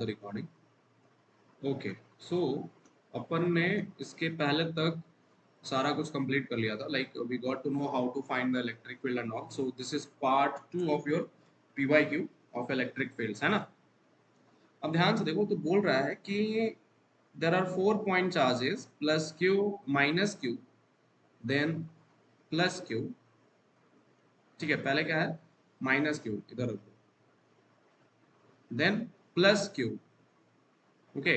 The recording. Okay, सो अपन ने इसके पहले तक सारा कुछ कंप्लीट कर लिया था, like we got to know how to find the electric field and all. So this is part 2 of your PYQ of electric fields, है ना। अब ध्यान से देखो, तो बोल रहा है कि there are 4 point charges plus Q minus Q then plus Q. ठीक है, पहले क्या है, माइनस क्यू इधर रखो, देन प्लस क्यू। ओके,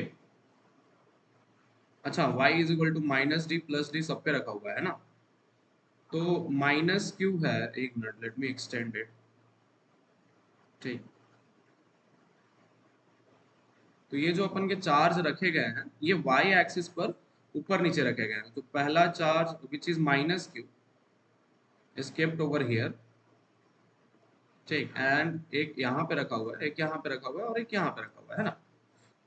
अच्छा, y is equal to minus D plus D सब पे रखा हुआ है ना। तो माइनस क्यू है, एक minute, let me extend it. ठीक, तो ये जो अपन के चार्ज रखे गए हैं ये y एक्सिस पर ऊपर नीचे रखे गए हैं। तो पहला charge which is minus Q is kept over here. ठीक, एंड एक यहाँ पे रखा हुआ है, एक यहाँ पे रखा हुआ है और एक यहाँ पे रखा हुआ है ना।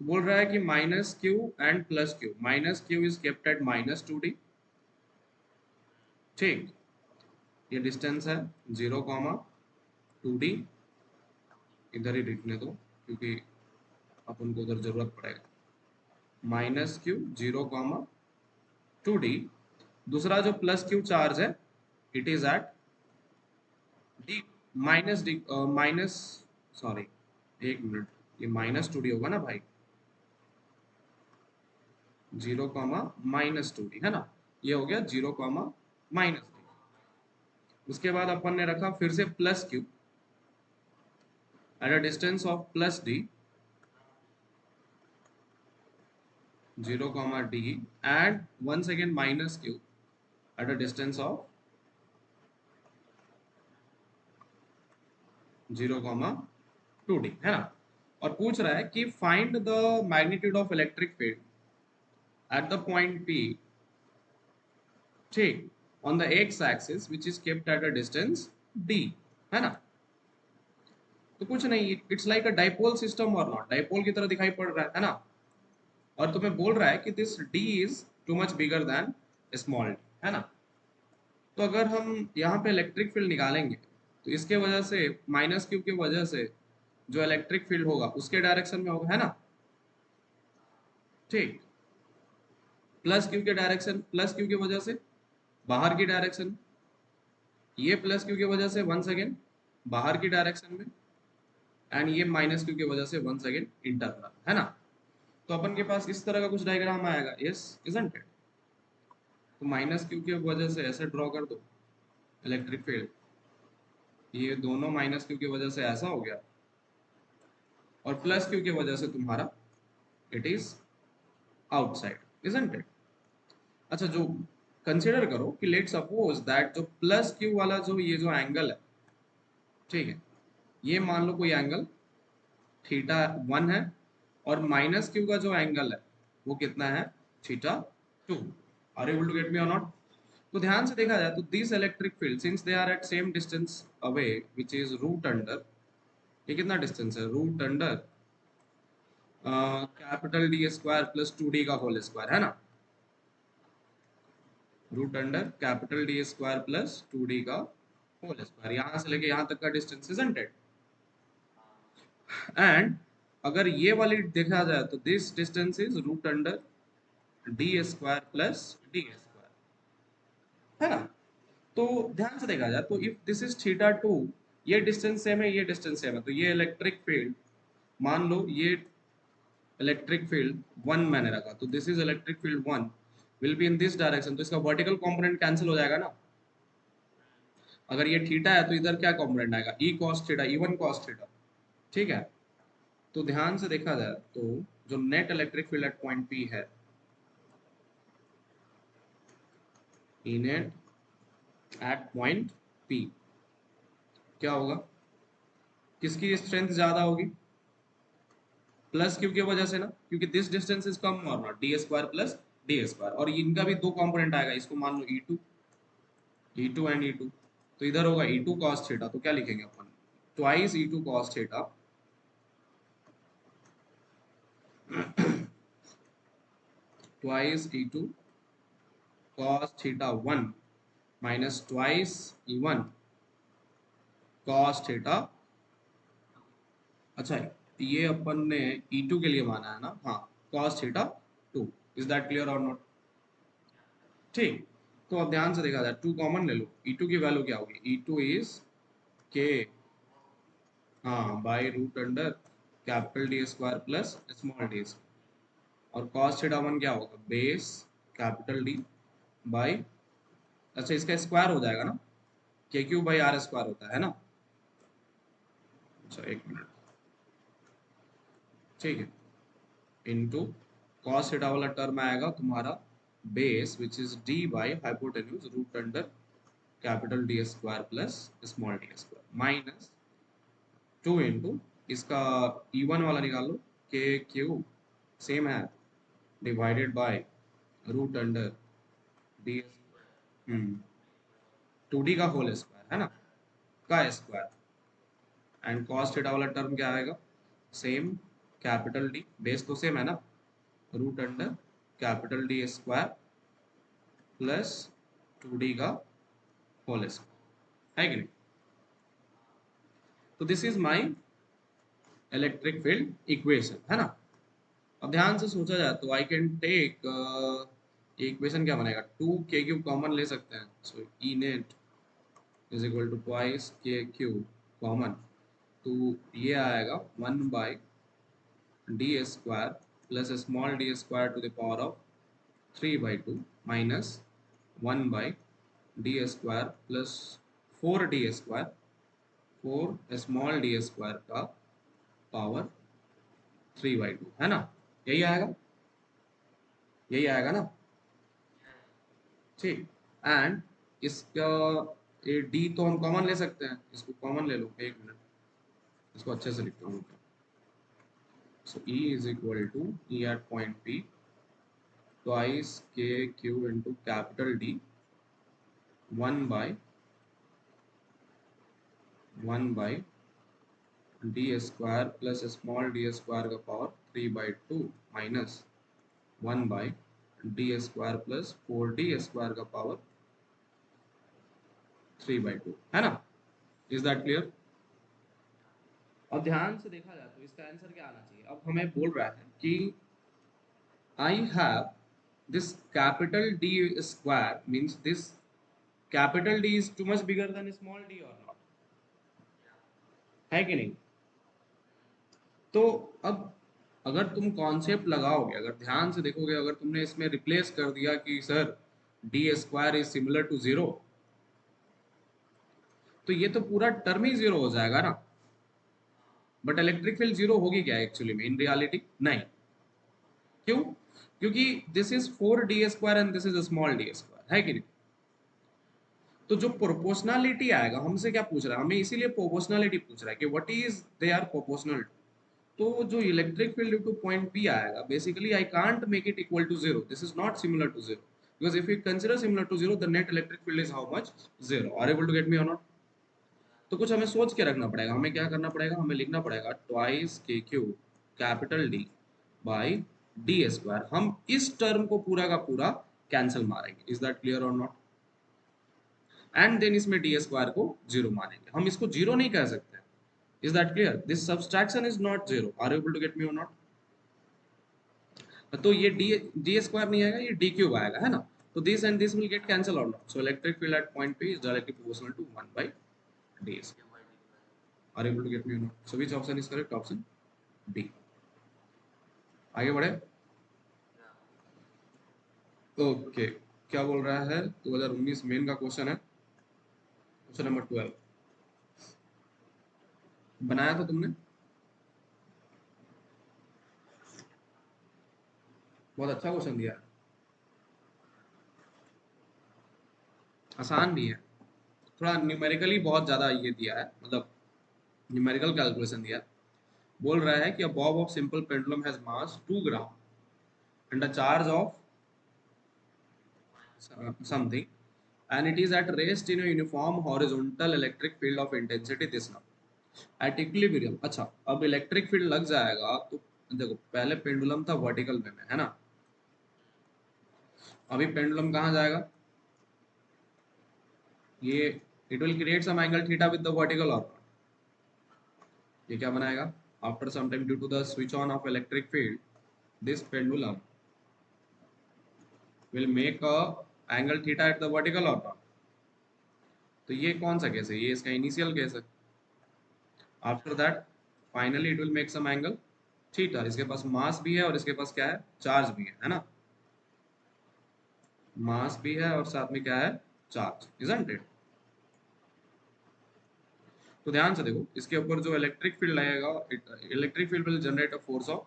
तो बोल रहा है कि minus Q and plus Q, minus Q is kept at -2d। ठीक, ये डिस्टेंस है 0, 2d। इधर ही लिखने दो क्योंकि अपन को उधर जरूरत पड़ेगा। -q 0, 2d। दूसरा जो प्लस क्यू चार्ज है it is at D D minus, sorry, एक मिनट, ये -2d होगा ना भाई, 0, -2d है ना। ये हो गया 0, -डी। उसके बाद अपन ने रखा फिर से plus Q eight a distance of +d, 0, D, and once again minus q at a distance of 0, 2d, है ना। और पूछ रहा है कि find the magnitude of electric field at the point P, ठीक, on the x axis which is kept at a distance d, है ना। तो कुछ नहीं, it's like a dipole system और नॉट, डाइपोल की तरह दिखाई पड़ रहा है ना। और तुम्हें बोल रहा है कि this d is too much bigger than small d, है ना। तो अगर हम यहाँ पे इलेक्ट्रिक फील्ड निकालेंगे तो इसके वजह से माइनस क्यू की वजह से जो इलेक्ट्रिक फील्ड होगा उसके डायरेक्शन में होगा, है ना। ठीक, प्लस क्यू के डायरेक्शन, प्लस क्यू की वजह से बाहर की डायरेक्शन, ये प्लस क्यू की वजह से वंस अगेन बाहर की डायरेक्शन में, एंड ये माइनस क्यू की वजह से वंस अगेन इंटरनल, है ना। तो अपन के पास इस तरह का कुछ डायग्राम आएगा, यस इजंट इट। तो माइनस क्यू की वजह से ऐसे ड्रॉ कर दो इलेक्ट्रिक फील्ड, ये दोनों माइनस क्यू की वजह से ऐसा हो गया, और प्लस क्यू की वजह से तुम्हारा it is outside, isn't it. अच्छा, जो कंसिडर करो कि लेट सपोज दैट जो प्लस क्यू वाला जो ये जो एंगल है, ठीक है, ये मान लो कोई एंगल θ1 है, और माइनस क्यू का जो एंगल है वो कितना है, θ2। Are able to get me और नॉट। तो ध्यान से देखा जाए तो this electric field since they are at same distance away which is root under, ये कितना डिस्टेंस है, root under capital D square plus 2d का होल स्क्वायर, है ना। Root under capital D square plus 2d का whole square, यहां से लेके यहां तक का डिस्टेंस, इजंट इट। एंड अगर ये वाली देखा जाए तो this distance is root under D square plus D square, है ना। तो ध्यान से देखा जाए तो इफ दिस इज θ2, ये डिस्टेंस सेम है, ये डिस्टेंस सेम है, तो ये इलेक्ट्रिक फील्ड, मान लो ये इलेक्ट्रिक फील्ड 1 मैंने रखा, तो this is electric field 1 will be in this direction, तो इसका वर्टिकल कंपोनेंट कैंसिल हो जाएगा ना। अगर ये थीटा है तो इधर क्या कंपोनेंट आएगा, E cos theta, even cos theta, ठीक है। तो ध्यान से देखा जाए तो जो net electric field at point P है, E net at point P, क्या होगा, किसकी स्ट्रेंथ ज्यादा होगी, प्लस क्यू की वजह से ना, क्योंकि दिस डिस्टेंस इज कम और not D square plus D square, और इनका भी दो कंपोनेंट आएगा, इसको मान लो ई टू एंड ई टू। तो इधर होगा ई टू कॉस थीटा, तो क्या लिखेंगे अपन, twice E two cos theta twice E two cos theta 1 minus twice E one cos theta. अच्छा है, ये अपन ने E2 के लिए माना है ना, हाँ, cos theta 2। Is that clear और नॉट? ठीक, तो अब ध्यान से देखा जाए, 2 कॉमन ले लो, E2 की वैल्यू क्या होगी? E2 इज के, हाँ, by root under capital D square plus small D square. और cos थीटा 1 क्या होगा? बेस कैपिटल डी बाई, अच्छा इसका स्क्वायर हो जाएगा ना, के क्यू बाई आर स्क्वायर होता है ना। अच्छा एक मिनट, ठीक है, इनटू cos थीटा वाला टर्म आएगा तुम्हारा base which is D by hypotenuse root under capital D square plus small D square minus 2 into इसका E1 वाला निकाल लो, के क्यू सेम है divided by root under D, 2D का whole square है ना, का स्क्वायर। एंड cos थीटा वाला टर्म क्या आएगा? सेम कैपिटल डी, बेस तो सेम है ना, root under capital D square plus 2D का होल स्क्वायर, है कि नहीं? तो this is my electric field equation, है ना। अब ध्यान से सोचा जाए तो आई कैन टेक, इक्वेशन क्या बनेगा? 2 के क्यूब कॉमन ले सकते हैं, so E net is equal to twice k cube common, तो ये आएगा 1 D square plus small D square to the power of 3/2 minus 1 D square plus 4D square, 4 small D square का power 3/2, है ना। यही आएगा, यही आएगा ना, ठीक। एंड इसका ये डी तो हम कॉमन ले सकते हैं, इसको कॉमन ले लो, एक मिनट, इसको अच्छे से लिखता हूँ। So E is equal to E at point P twice के q into capital D 1 by D square plus small D square का power 3/2 minus 1 by D square plus 4D square का पावर 3/2, है ना। Is that clear? अब ध्यान से देखा जाए तो इसका आंसर क्या आना चाहिए? अब हमें बोल रहा है कि I have this capital D square, means this capital D is too much bigger than small d or not, है कि नहीं? तो अब अगर तुम कॉन्सेप्ट लगाओगे, अगर ध्यान से देखोगे, अगर तुमने इसमें रिप्लेस कर दिया कि sir D square is similar to zero, तो ये तो पूरा टर्म ही जीरो हो जाएगा ना। बट इलेक्ट्रिक फील्ड जीरो होगी क्या एक्चुअली में? इन रियलिटी नहीं। क्यों? क्योंकि this is 4D square and this is small D square, है कि नहीं? तो जो प्रोपोर्शनलिटी आएगा, हमसे क्या पूछ रहा है? हमें इसीलिए प्रोपोर्शनलिटी पूछ रहा है कि what is they are proportional to. तो जो electric field to point P आएगा, basically I can't make it equal to zero, this is not similar to zero, because if you consider similar to zero the net electric field is how much? Zero. Are able to get me और not? तो कुछ हमें सोच के रखना पड़ेगा, हमें क्या करना पड़ेगा? हमें लिखना पड़ेगा ट्वाइस के Q capital D by D square. हम इस टर्म को पूरा का पूरा कैंसिल मारेंगे। इज दैट क्लियर और नॉट? एंड देन इसमें डी स्क्वायर को जीरो मानेंगे। हम इसको जीरो नहीं कह सकते। Is that clear? This subtraction is not zero. Are you able to get me और नॉट? तो ये डी स्क्वायर नहीं आएगा, ये डी क्यूब आएगा, है ना। तो this and this will get cancel और not, so electric field at point P is directly proportional to 1/d square. Are you able to get me और not? So which option is correct? Option D. आगे बढ़े। Okay, क्या बोल रहा है? 2019 main का question है, क्वेश्चन नंबर 12 बनाया था तुमने, बहुत अच्छा क्वेश्चन दिया है, आसान भी है, थोड़ा न्यूमेरिकली बहुत ज़्यादा ये दिया है, मतलब न्यूमेरिकल कैलकुलेशन दिया है। बोल रहा है कि a bob of simple pendulum has mass 2 gram and a charge of something and it is at rest in a uniform horizontal electric field of intensity this number at equilibrium। अच्छा, अब electric field लग जाएगा तो देखो, पहले pendulum था vertical वे में, है ना। अभी पेंडुलम कहाँ जाएगा? ये it will create some angle theta with the vertical orbit. ये क्या बनाएगा? after some time due to the switch on of electric field, this pendulum will make a angle theta at the vertical or not. तो ये कौन सा case है, ये इसका इनिशियल केस है. After that finally it will make some angle theta. इसके पास मास भी है और इसके पास क्या है, चार्ज भी है ना. मास भी है और साथ में क्या है, चार्ज. Isn't it. तो ध्यान से देखो, इसके ऊपर जो इलेक्ट्रिक फील्ड लगेगा, electric field will generate a force of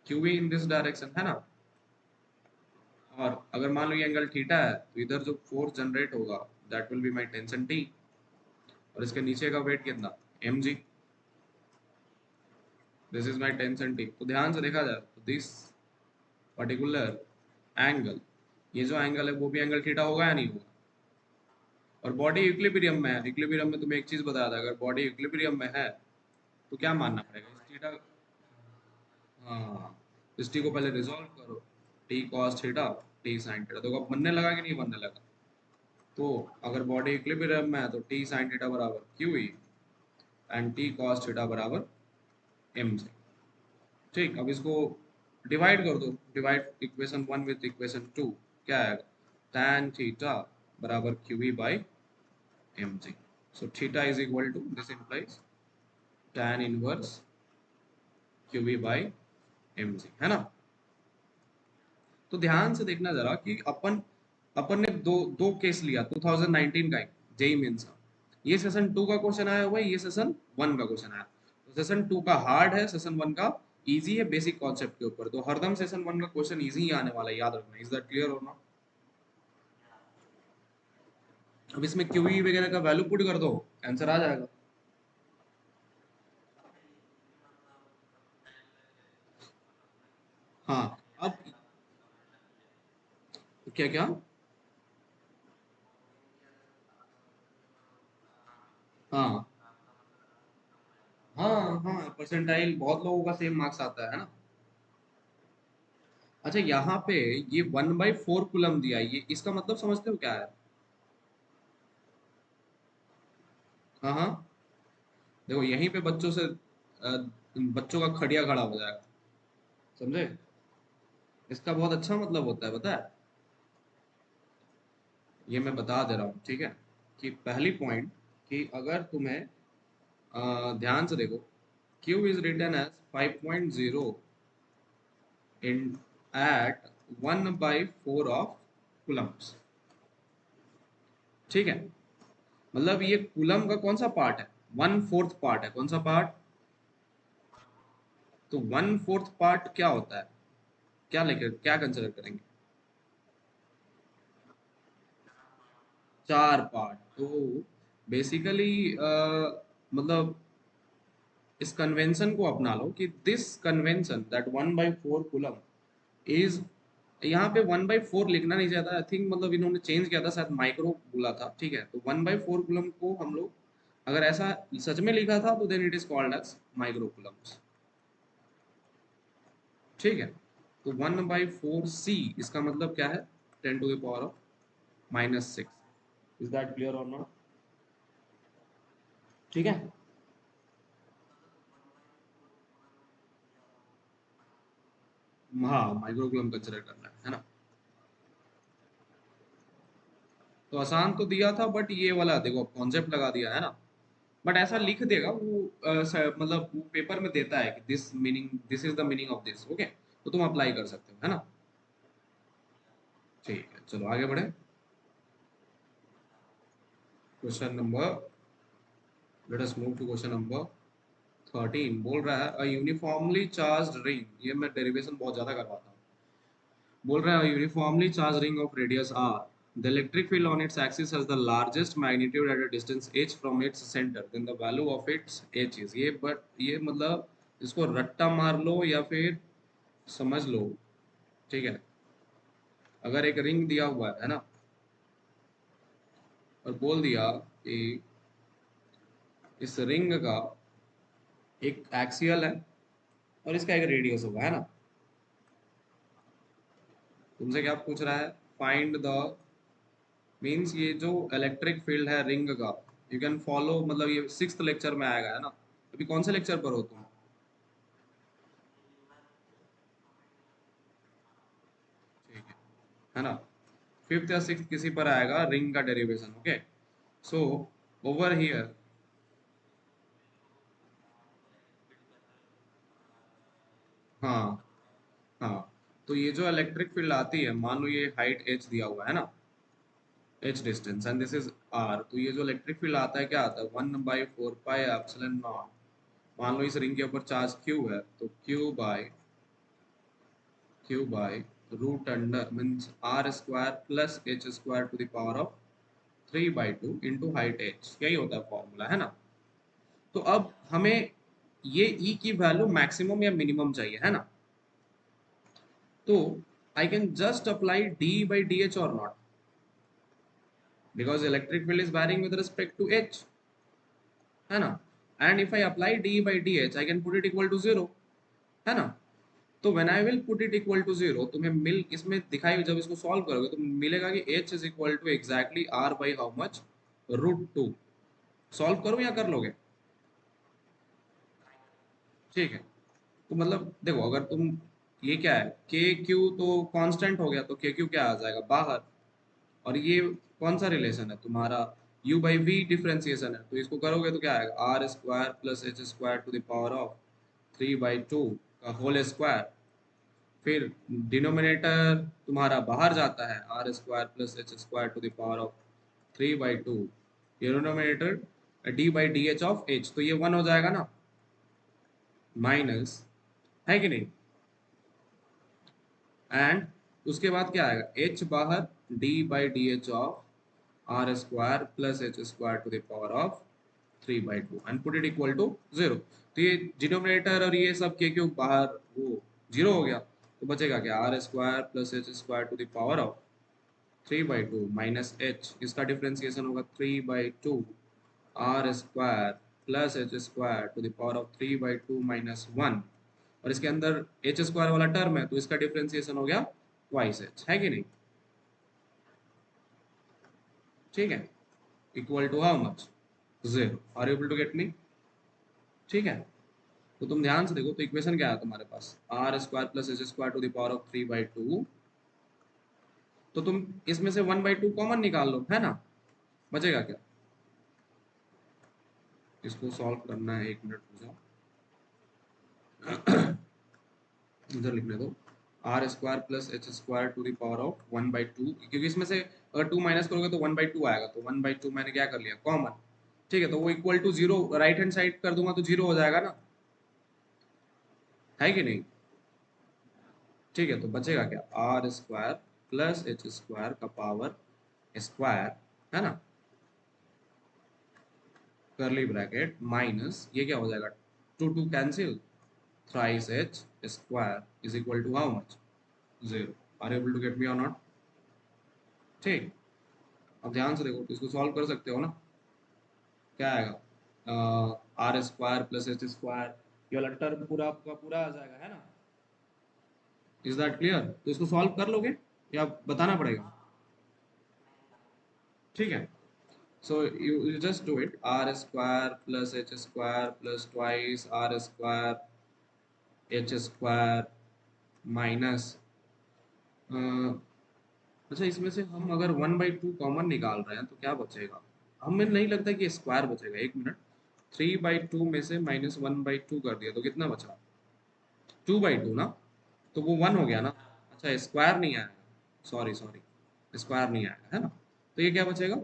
Q in this direction, है ना. और अगर मान लो ये एंगल थीटा है तो इधर जो फोर्स जनरेट होगा that will be my tension T. और इसके नीचे का वेट कितना, M G. This is my tension T. तो ध्यान से देखा जाए तो दिस पर्टिकुलर एंगल, ये जो एंगल है वो भी एंगल थीटा होगा या नहीं होगा. और बॉडी इक्विलिब्रियम में है. इक्विलिब्रियम में तुम्हें एक चीज बताया था, अगर बॉडी इक्विलिब्रियम में है तो क्या मानना पड़ेगा, इस थीटा. हाँ, इस टी को पहले रिजॉल्व करो. T cos theta T sine theta. देखो अब बनने लगा कि नहीं बनने लगा. तो अगर बॉडी इक्विलिब्रियम में है तो टी साइन थीटा बराबर Q E and T cos theta बराबर एम जी. ठीक, अब इसको डिवाइड कर दो. Divide equation 1 with equation 2. क्या आएगा, tan थीटा बराबर Q E by M G. So theta is equal to, this implies tan inverse Q E by M G, है ना. तो ध्यान से देखना जरा कि अपन अपन ने दो दो केस लिया 2019 का, जेई मेंस का. ये सेशन 2 का क्वेश्चन आया हुआ है, ये सेशन 1 का क्वेश्चन आया. तो सेशन 2 का हार्ड है, सेशन 1 का इजी है बेसिक कॉन्सेप्ट के ऊपर. तो हरदम सेशन 1 का क्वेश्चन इजी ही आने वाला है, याद रखना. इज दैट क्लियर और नॉट. अब इसमें क्यूई वगैरह का वैल्यू पुट कर दो, आंसर आ जाएगा. हाँ. अब क्या क्या. हाँ हाँ हाँ, परसेंटाइल बहुत लोगों का सेम मार्क्स आता है ना. अच्छा, यहाँ पे ये 1/4 कूलम दिया है, ये इसका मतलब समझते हो क्या है. हाँ हाँ. देखो यहीं पे बच्चों से बच्चों का खड़िया खड़ा हो जाएगा, समझे. इसका बहुत अच्छा मतलब होता है, पता है. ये मैं बता दे रहा हूँ, ठीक है. कि पहली पॉइंट, कि अगर तुम्हें ध्यान से देखो, Q is written as 5.0 in at 1/4 of coulombs. ठीक है. मतलब ये कूलम का कौन सा पार्ट है, 1/4 पार्ट है. कौन सा पार्ट. तो 1/4 पार्ट क्या होता है, क्या लेकर क्या कंसिडर करेंगे. 4 पार्ट. तो बेसिकली मतलब इस कन्वेंशन को अपना लो कि this convention that 1/4 coulomb is, यहाँ पे 1/4 लिखना नहीं चाहता, आई थिंक. मतलब इन्होंने चेंज किया था, शायद माइक्रो बोला था, ठीक है. तो 1/4 कूलम को हम लोग अगर ऐसा सच में लिखा था तो then it is called as micro coulombs. ठीक है. तो 1/4 सी, इसका मतलब क्या है, 10⁻⁻⁶. इज दैट क्लियर और नॉट. ठीक है. हाँ, माइक्रो कूलम कंसिडर करना है ना. तो आसान तो दिया था, बट ये वाला देखो कॉन्सेप्ट लगा दिया है ना. बट ऐसा लिख देगा वो मतलब वो पेपर में देता है कि this meaning, this is the meaning of this. Okay, तो तुम अप्लाई कर सकते हो, है ना. ठीक है, चलो आगे बढ़े. Question number, let us move to question number 13. बोल रहा है अ यूनिफॉर्मली चार्ज्ड रिंग, ये मैं डेरिवेशन बहुत ज्यादा करवाता हूँ. बोल रहा है uniformly charge ring of radius r, the electric field on its axis has the largest magnitude at a distance h from its center, then the value of its h is. ये but ये मतलब इसको रट्टा मार लो या फिर समझ लो, ठीक है. अगर एक रिंग दिया हुआ है ना, और बोल दिया कि इस रिंग का एक एक्सियल है और इसका एक रेडियस होगा, है ना. तुमसे क्या पूछ रहा है, फाइंड द, मीन्स ये जो इलेक्ट्रिक फील्ड है रिंग का, यू कैन फॉलो, मतलब ये 6th लेक्चर में आएगा, है ना. अभी कौन से लेक्चर पर हो तुम. है ना, फिफ्थ या सिक्स किसी पर आएगा रिंग का derivation. Okay, so over here, हाँ हाँ, तो ये जो इलेक्ट्रिक फील्ड आती है, मान लो ये हाइट h दिया हुआ है ना, h distance and this is r, तो ये जो इलेक्ट्रिक फील्ड आता है क्या आता है, 1/4 पाई एप्सिलॉन नॉट। मान लो इस रिंग के ऊपर चार्ज q है, तो q by root under means r square plus h square to the power of 3/2 into height h, यही होता है फॉर्मूला, है ना। तो अब हमें ये e की वैल्यू मैक्सिमम या मिनिमम चाहिए, है ना। तो I can just apply d by dh और not, because electric field is varying with respect to h, है ना। and if I apply d by dh I can put it equal to 0, है ना। तो when I will put it equal to 0, तुम्हें मिल इसमें दिखाई, जब इसको सॉल्व करोगे तो मिलेगा कि h is equal to exactly r by how much, √2। Solve करो या कर लोगे, ठीक है। तो मतलब देखो, अगर तुम, ये क्या है, के क्यू तो कांस्टेंट हो गया, तो के क्यू क्या आ जाएगा बाहर, और ये कौन सा रिलेशन है तुम्हारा, u बाई वी डिफ्रेंसिएशन है, तो इसको करोगे तो क्या आएगा, R square plus H square to the power of 3/2 का होल स्क्वायर। फिर डिनोमिनेटर तुम्हारा बाहर जाता है, R square plus H square to the power of 3/2, denominator D by D H of H, तो ये 1 हो जाएगा ना, माइनस, है कि नहीं। एंड उसके बाद क्या आएगा, h बाहर, d by D H of R square plus H square to the power of 3/2 and put it equal to 0। तो ये डिनोमिनेटर और ये सब के क्यों बाहर, वो 0 हो गया, तो बचेगा क्या, R square plus H square to the power of 3/2 minus H, इसका डिफ्रेंसिएशन होगा 3/2 R square plus H square to the power of 3/2 minus 1, और इसके अंदर एच स्क्वायर वाला टर्म है, तो इसका डिफ्रेंसिएशन हो गया ट्वाइस एच, है कि नहीं, ठीक है, equal to how much, 0। Are able to get me, ठीक है। तो तुम ध्यान से देखो, तो इक्वेशन क्या है तुम्हारे पास, R square plus H square to the power of 3/2, तो तुम इसमें से 1/2 कॉमन निकाल लो, है ना, बचेगा क्या, इसको सॉल्व करना है, 1 मिनट रुक जाओ, इधर लिखने दो, R square plus H square to the power of 1/2, क्योंकि इसमें से अगर 2 माइनस करोगे तो 1/2 आएगा, तो 1/2 मैंने क्या कर लिया कॉमन, ठीक है, तो वो equal to 0, right hand side कर दूंगा तो 0 हो जाएगा ना, है कि नहीं, ठीक है। तो बचेगा क्या, R square plus H square का पावर स्क्वायर, है ना, करली ब्रैकेट माइनस, ये क्या हो जाएगा, 2 cancel, thrice H square is equal to how much, 0। Are able to get me और नॉट, ठीक। अब ध्यान से देखो, तो इसको सॉल्व कर सकते हो ना, क्या आएगा, R square plus H square, ये वाला टर्म पूरा आपका पूरा आ जाएगा, है ना। इज दैट क्लियर, तो इसको सॉल्व कर लोगे या बताना पड़ेगा, ठीक है। So you just do it, r square plus h square plus twice r square h square minus, अच्छा इसमें से हम अगर 1/2 कॉमन निकाल रहे हैं तो क्या बचेगा, हमें नहीं लगता कि स्क्वायर बचेगा, 1 मिनट, 3/2 में से -1/2 कर दिया तो कितना बचा, 2/2 ना, तो वो 1 हो गया ना, अच्छा स्क्वायर नहीं आएगा, सॉरी सॉरी, स्क्वायर नहीं आएगा, है ना। तो ये क्या बचेगा,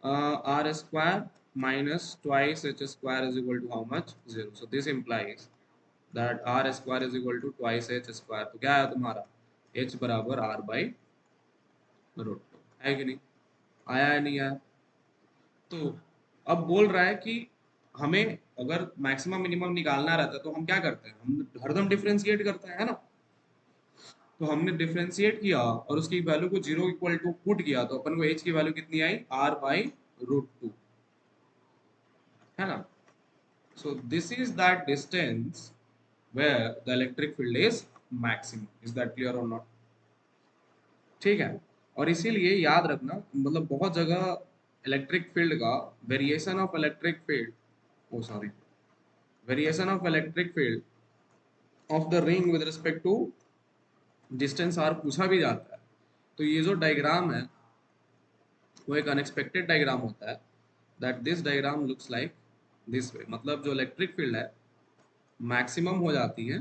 R square minus twice H square is equal to how much, 0। So this implies that R square is equal to twice H square, तो क्या है तुम्हारा, एच बराबर आर बाई √2, है कि नहीं, आया है नहीं आया। तो अब बोल रहा है कि हमें अगर मैक्सिमम मिनिमम निकालना रहता है तो हम क्या करते हैं, हम हरदम डिफरेंशिएट करते हैं, है ना। तो हमने डिफरेंशिएट किया और उसकी वैल्यू को 0 इक्वल टू पुट किया, तो अपन को h की वैल्यू कितनी आई, r/√2, है ना। So this is that distance where the electric field is maximum, is that clear और नॉट, ठीक है। और इसीलिए याद रखना, मतलब बहुत जगह इलेक्ट्रिक फील्ड का variation of electric field, oh sorry, variation of electric field of the ring with respect to distance R पूछा भी जाता है, तो ये जो डायग्राम है वो एक अनएक्सपेक्टेड डायग्राम होता है, that this diagram looks like this way. मतलब जो इलेक्ट्रिक फील्ड है मैक्सिमम हो जाती है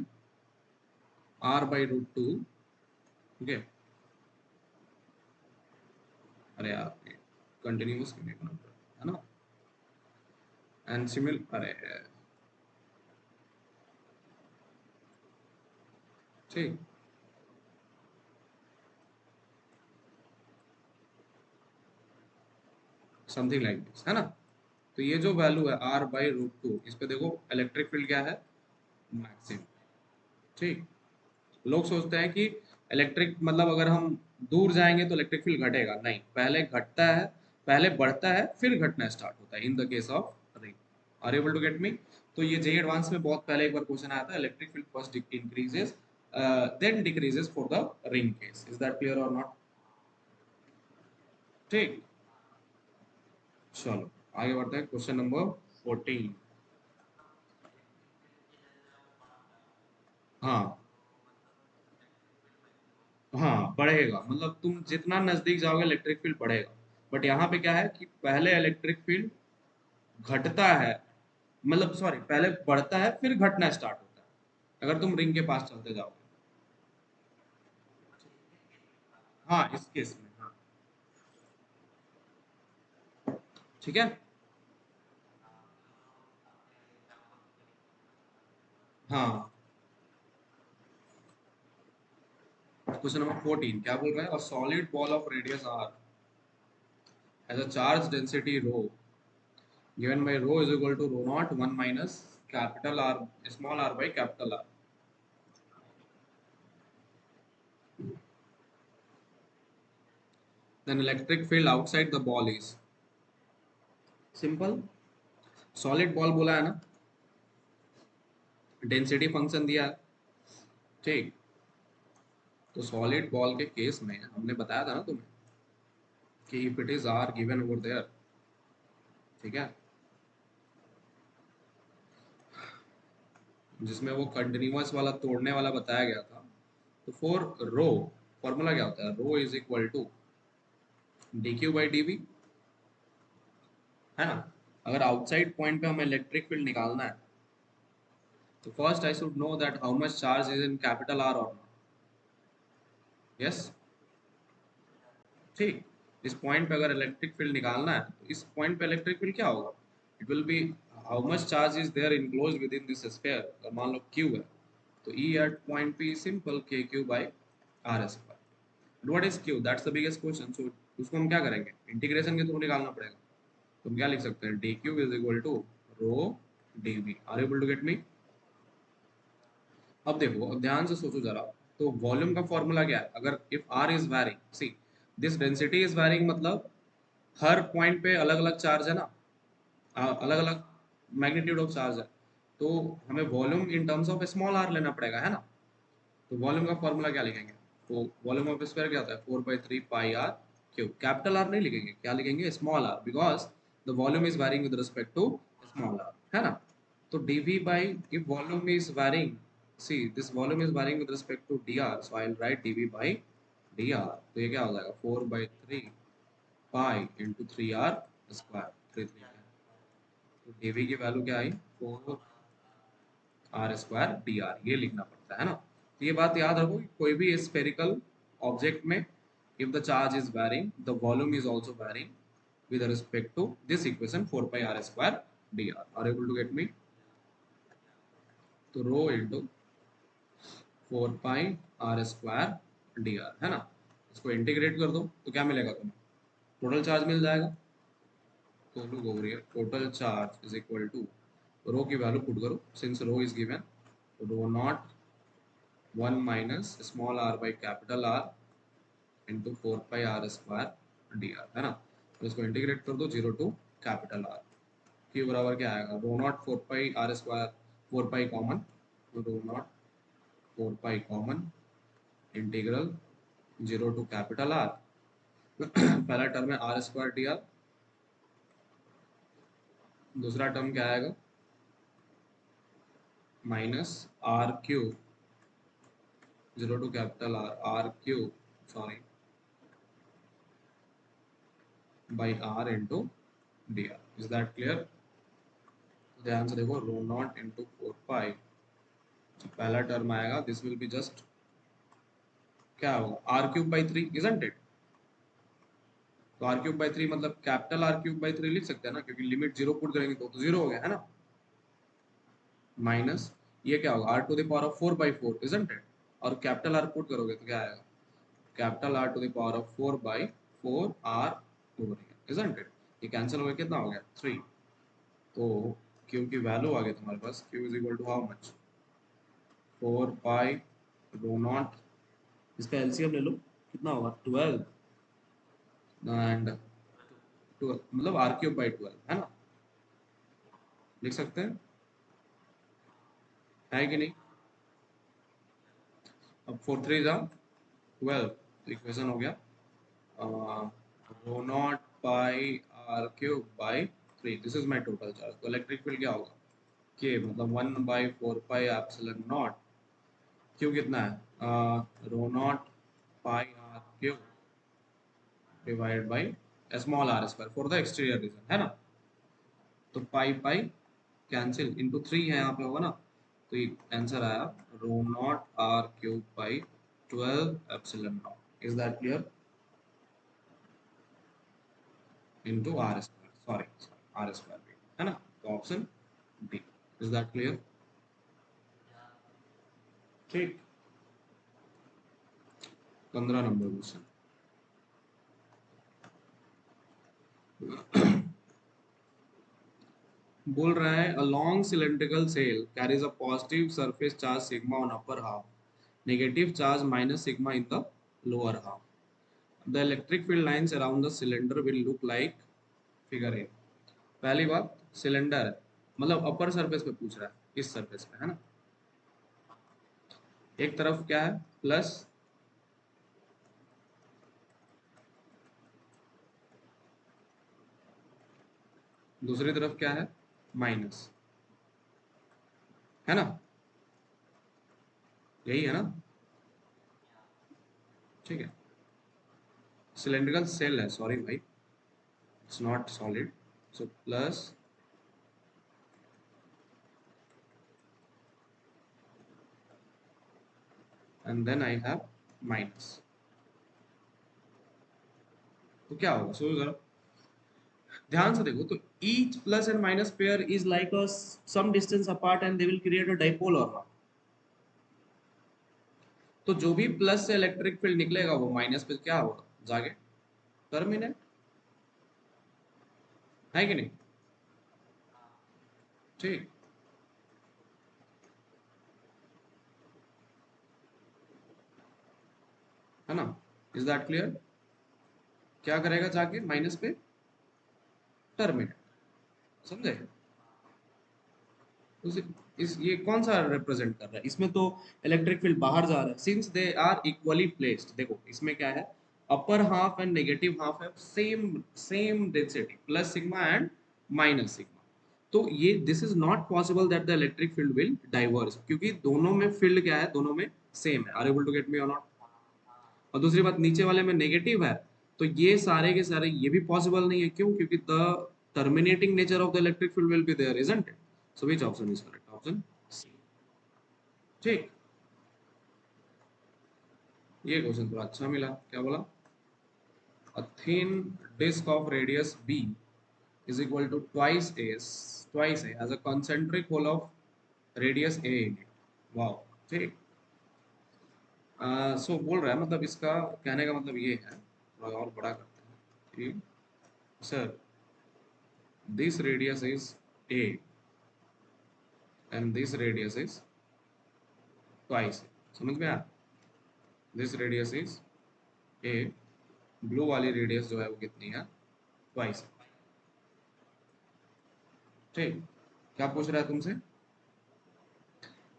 R/√2। ठीक है, अरे यार कंटिन्यूस क्यों नहीं बना है ना, एंड सिमिल अरे ठीक, समथिंग लाइक दिस है ना। तो ये जो वैल्यू है R/√2, इस पे देखो इलेक्ट्रिक फील्ड क्या है, मैक्सिमम। ठीक, लोग सोचते हैं कि इलेक्ट्रिक मतलब अगर हम दूर जाएंगे तो इलेक्ट्रिक फील्ड घटेगा, नहीं, पहले घटता है, पहले बढ़ता है फिर घटना स्टार्ट होता है in the case of ring. Are able to get me. तो ये जे एडवांस में बहुत पहले एक बार क्वेश्चन आया था, electric field first increases then decreases for the ring case. Is that clear और नॉट? ठीक, चलो आगे बढ़ते हैं, क्वेश्चन नंबर 14। हाँ, हाँ बढ़ेगा, मतलब तुम जितना नजदीक जाओगे इलेक्ट्रिक फील्ड बढ़ेगा। बट यहाँ पे क्या है कि पहले इलेक्ट्रिक फील्ड घटता है, मतलब सॉरी पहले बढ़ता है फिर घटना स्टार्ट होता है अगर तुम रिंग के पास चलते जाओगे। हाँ इस केस में, हाँ ठीक है। हाँ, क्वेश्चन नंबर 14 क्या बोल रहा है, a solid ball of radius r has a charge density rho given by rho is equal to rho naught 1 minus capital R small r by capital R. Then electric field outside the ball is simple, solid ball बोला है ना, density function दिया है, ठीक। तो solid ball के case में हमने बताया था ना तुम्हें कि if it is R given over there, ठीक है, जिसमें वो कंटिन्यूअस वाला तोड़ने वाला बताया गया था, तो फॉर रो फॉर्मूला क्या होता है, रो इज इक्वल टू dq/dv, है ना। अगर आउटसाइड पॉइंट पे हमें इलेक्ट्रिक फील्ड निकालना है तो first I should know that how much charge is in capital R और नॉट। यस, ठीक। इस पॉइंट पे अगर इलेक्ट्रिक फील्ड निकालना है तो इस पॉइंट पे इलेक्ट्रिक फील्ड क्या होगा, it will be how much charge is there enclosed within this sphere. अगर मान लो q है तो E at point P is simple kq by r square. What is q? That's the biggest question. So उसको हम क्या करेंगे, integration के through निकालना पड़ेगा। तो हम क्या लिख सकते हैं, dq is equal to rho dv. Are you able to get me? अब देखो, अब ध्यान से सोचो जरा, तो वॉल्यूम का फॉर्मूला क्या है, अगर if r is varying, see this density is varying, मतलब हर पॉइंट पे अलग अलग चार्ज है ना, अलग अलग मैग्नीट्यूड ऑफ चार्ज है, तो हमें volume in terms of small R लेना पड़ेगा, है ना। तो वॉल्यूम का फॉर्मूला क्या लिखेंगे, तो वॉल्यूम ऑफ स्फीयर क्या होता है, 4/3 pi R cube. Capital R नहीं लिखेंगे, क्या लिखेंगे, small R, because the volume is varying with respect to small R, है ना। तो dv by, if volume is varying, see this volume is varying with respect to dr, so I'll write dv by dr। तो ये क्या हो जाएगा, 4/3 pi into 3r square, 3 तो dv की वैल्यू क्या आई, 4r² dr, ये लिखना पड़ता है ना। तो ये बात याद रखो कि कोई भी स्फेरिकल ऑब्जेक्ट में if the charge is varying the volume is also varying with respect to this equation 4 pi r square dr। are you able to get me? तो rho into 4 pi R square D R, है ना। इसको integrate कर दो तो क्या मिलेगा तुम्हें, टोटल चार्ज मिल जाएगा। तो look over here, total charge is equal to, rho की वैल्यू पुट करो since rho is given, rho not 1 minus small R by capital R into 4 pi R square D R, है ना। तो इसको integrate कर दो 0 टू कैपिटल आर, की बराबर क्या आएगा, rho not 4 pi R square, 4 pi common, rho not 4 pi common integral 0 to capital R पहला टर्म है आर स्क्वायर डी आर, दूसरा टर्म क्या आएगा, minus r³ 0 to capital R, r³ sorry by R into D R. Is that clear? ध्यान से देखो, रो not into 4 पाई, पहला term आएगा, दिस विल बी जस्ट क्या होगा, R cube by 3, isn't it? तो आर क्यूब बाई 3 मतलब कैपिटल आर क्यूब बाई 3 लिख सकते हैं ना, क्योंकि लिमिट जीरो पुट करेंगे तो जीरो हो गया है ना. माइनस ये क्या होगा, R to the power of 4/4, isn't it? और कैपिटल आर पुट करोगे तो क्या आएगा, capital R to the power of 4/4 R over here, isn't it? ये कैंसिल हो गया, कितना हो गया, 3. तो क्यू की वैल्यू आ गई तुम्हारे पास, Q is equal to how much, 4 pi rho not, इसका एलसीएम ले लो, कितना होगा, 12, एंड 12 मतलब आर क्यूब बाई 12 है ना, लिख सकते हैं, है कि नहीं? अब 4 3 जा 12, तो इक्वेशन हो गया rho not pi R cube by 3, this is my total charge. तो इलेक्ट्रिक फील्ड क्या होगा, के मतलब 1/4 पाई एप्सिलॉन नॉट, क्यू कितना है, rho not pi R cube divide by small R square for the exterior region, है ना. तो पाई पाई कैंसिल, इंटू 3 है यहाँ पे होगा ना, तो ये आंसर आया rho not R cube by 12 epsilon not. Is that clear? Into R square, sorry R square भी है ना, तो option D. Is that clear? ठीक. 15 नंबर क्वेश्चन. बोल रहा है a long cylindrical cell carries a positive surface charge sigma on upper half, negative charge minus sigma in the lower half. The electric field lines around the cylinder will look like figure A. पहली बात, cylinder है मतलब upper surface पे पूछ रहा है, इस surface पे है ना, एक तरफ क्या है प्लस, दूसरी तरफ क्या है माइनस, है ना, यही है ना. ठीक है, सिलेंड्रिकल सेल है, सॉरी भाई, it's not solid. So plus and then I have minus. तो क्या होगा, सोचो जरा, ध्यान से देखो, तो each plus and minus pair is like a some distance apart and they will create a dipole or not. तो जो भी प्लस से इलेक्ट्रिक फील्ड निकलेगा वो माइनस पे क्या होगा जाके टर्मिनेट, है कि नहीं? ठीक है ना. Is that clear? क्या करेगा जाके माइनस पे टर्मिनेट, समझे? उसे इस ये कौन सा रिप्रेजेंट कर रहा है, इसमें तो इलेक्ट्रिक फील्ड बाहर जा रहा है, since they are equally placed. देखो इसमें क्या है, upper half and negative half है same same density, plus sigma and minus sigma. तो ये this is not possible that the electric field will diverse, क्योंकि दोनों में फील्ड क्या है, दोनों में सेम है. Are able to get me और नॉट? और दूसरी बात, नीचे वाले में नेगेटिव है, तो ये सारे के सारे ये भी पॉसिबल नहीं है, क्यों, क्योंकि the terminating nature of the electric field will be there, isn't it? So which option is correct, option C. ठीक. ये क्वेश्चन थोड़ा अच्छा मिला. क्या बोला, a thin disk of radius b is equal to twice a has a concentric hole of radius a in it. Wow. ठीक. सो बोल रहा है, मतलब इसका कहने का मतलब ये है, थोड़ा और बड़ा करते हैं कि sir this radius is a and this radius is twice a. समझ में आया, this radius is a, blue वाली रेडियस जो है वो कितनी है, ट्वाइस. ठीक. क्या पूछ रहा है तुमसे